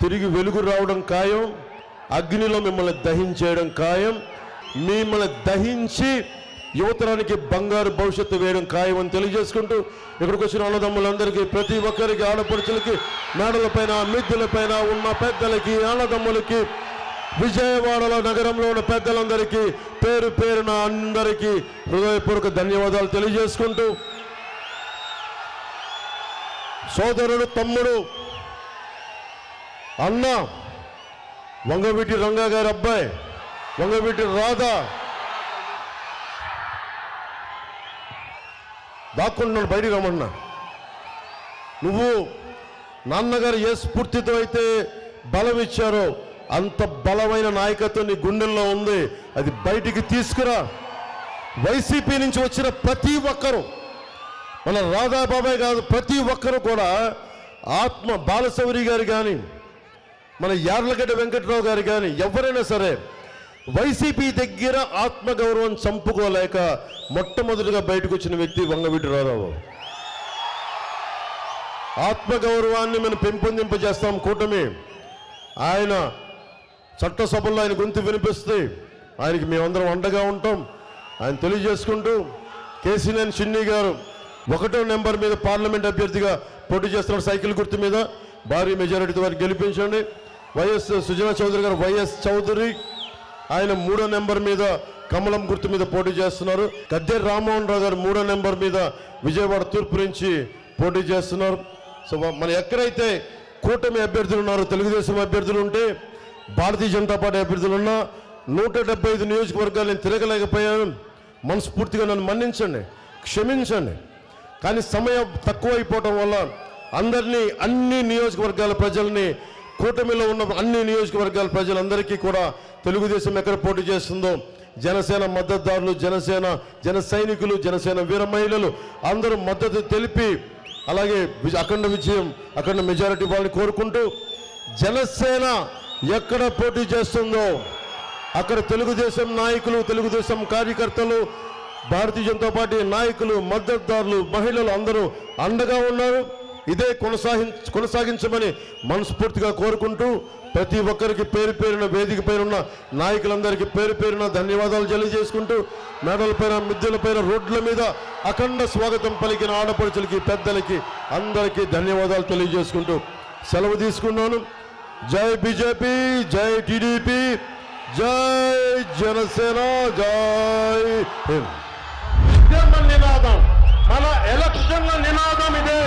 తిరిగి వెలుగు రావడం ఖాయం, అగ్నిలో మిమ్మల్ని దహించేయడం ఖాయం, మిమ్మల్ని దహించి యువతరానికి బంగారు భవిష్యత్తు వేయడం ఖాయం అని తెలియజేసుకుంటూ, ఇక్కడికి వచ్చిన అన్నదమ్ములందరికీ, ప్రతి ఒక్కరికి, ఆడపడుచులకి, మేడలపైన, మిద్దెలపైన ఉన్న పెద్దలకి, అన్నదమ్ములకి, విజయవాడలో నగరంలో ఉన్న పెద్దలందరికీ పేరు పేరున అందరికీ హృదయపూర్వక ధన్యవాదాలు తెలియజేసుకుంటూ, సోదరుడు, తమ్ముడు, అన్న వంగవీటి రంగా గారి అబ్బాయి వంగవీటి రాధా దాక్కున్నాడు, బయటికి రమ్మన్నా. నువ్వు నాన్నగారు ఏ స్ఫూర్తితో అయితే బలం ఇచ్చారో అంత బలమైన నాయకత్వం నీ గుండెల్లో ఉంది, అది బయటికి తీసుకురా. వైసీపీ నుంచి వచ్చిన ప్రతి ఒక్కరూ, మన రాధాబాబాయ్ కాదు, ప్రతి ఒక్కరూ కూడా ఆత్మ బాలశౌరి గారు కానీ, మన యార్లగడ్డ వెంకట్రావు గారు కానీ, ఎవరైనా సరే వైసీపీ దగ్గర ఆత్మగౌరవం చంపుకోలేక మొట్టమొదటిగా బయటకు వచ్చిన వ్యక్తి వంగవీటి రాధాబాబు. ఆత్మగౌరవాన్ని మనం పెంపొందింపజేస్తాం కూటమి. ఆయన చట్టసభల్లో ఆయన గొంతు వినిపిస్తే ఆయనకి మేమందరం అండగా ఉంటాం. ఆయన తెలియజేసుకుంటూ, కేసీనేని చిన్ని గారు 1వ నెంబర్ మీద పార్లమెంట్ అభ్యర్థిగా పోటీ చేస్తున్నారు, సైకిల్ గుర్తు మీద. భారీ మెజారిటీతో వారిని గెలిపించండి. వైఎస్ సుజనా చౌదరి గారు, వైఎస్ చౌదరి, ఆయన 3వ నెంబర్ మీద కమలం గుర్తు మీద పోటీ చేస్తున్నారు. గద్దె రామ్మోహన్ రావు గారు 3వ నెంబర్ మీద విజయవాడ తూర్పు నుంచి పోటీ చేస్తున్నారు. సో మన ఎక్కడైతే కూటమి అభ్యర్థులు ఉన్నారో, తెలుగుదేశం అభ్యర్థులు ఉంటే, భారతీయ జనతా పార్టీ అభ్యర్థులు ఉన్నా, 175 నియోజకవర్గాలు నేను తిరగలేకపోయాను. మనస్ఫూర్తిగా నన్ను మన్నించండి, క్షమించండి. కానీ సమయం తక్కువైపోవటం వల్ల అందరినీ, అన్ని నియోజకవర్గాల ప్రజల్ని, కూటమిలో ఉన్న అన్ని నియోజకవర్గాల ప్రజలందరికీ కూడా తెలుగుదేశం ఎక్కడ పోటీ చేస్తుందో జనసేన మద్దతుదారులు, జన సైనికులు, జనసేన వీర మహిళలు అందరూ మద్దతు తెలిపి, అలాగే అఖండ విజయం, అఖండ మెజారిటీ వాళ్ళని కోరుకుంటూ, జనసేన ఎక్కడ పోటీ చేస్తుందో అక్కడ తెలుగుదేశం నాయకులు, తెలుగుదేశం కార్యకర్తలు, భారతీయ జనతా పార్టీ నాయకులు, మద్దతుదారులు, మహిళలు అందరూ అండగా ఉన్నారు. ఇదే కొనసాగించమని మనస్ఫూర్తిగా కోరుకుంటూ, ప్రతి ఒక్కరికి పేరు పేరున, వేదిక పైన ఉన్న నాయకులందరికీ పేరు పేరున ధన్యవాదాలు తెలియజేసుకుంటూ, మేడలపైన, మిద్దెలపైన, రోడ్ల మీద అఖండ స్వాగతం పలికిన ఆడపడుచులకి, పెద్దలకి అందరికీ ధన్యవాదాలు తెలియజేసుకుంటూ సెలవు తీసుకున్నాను. జై బీజేపీ, జై టీడీపీ, జై జనసేన, జై హింద్. నినాదం, మన ఎలక్షన్ల నినాదం ఇదే.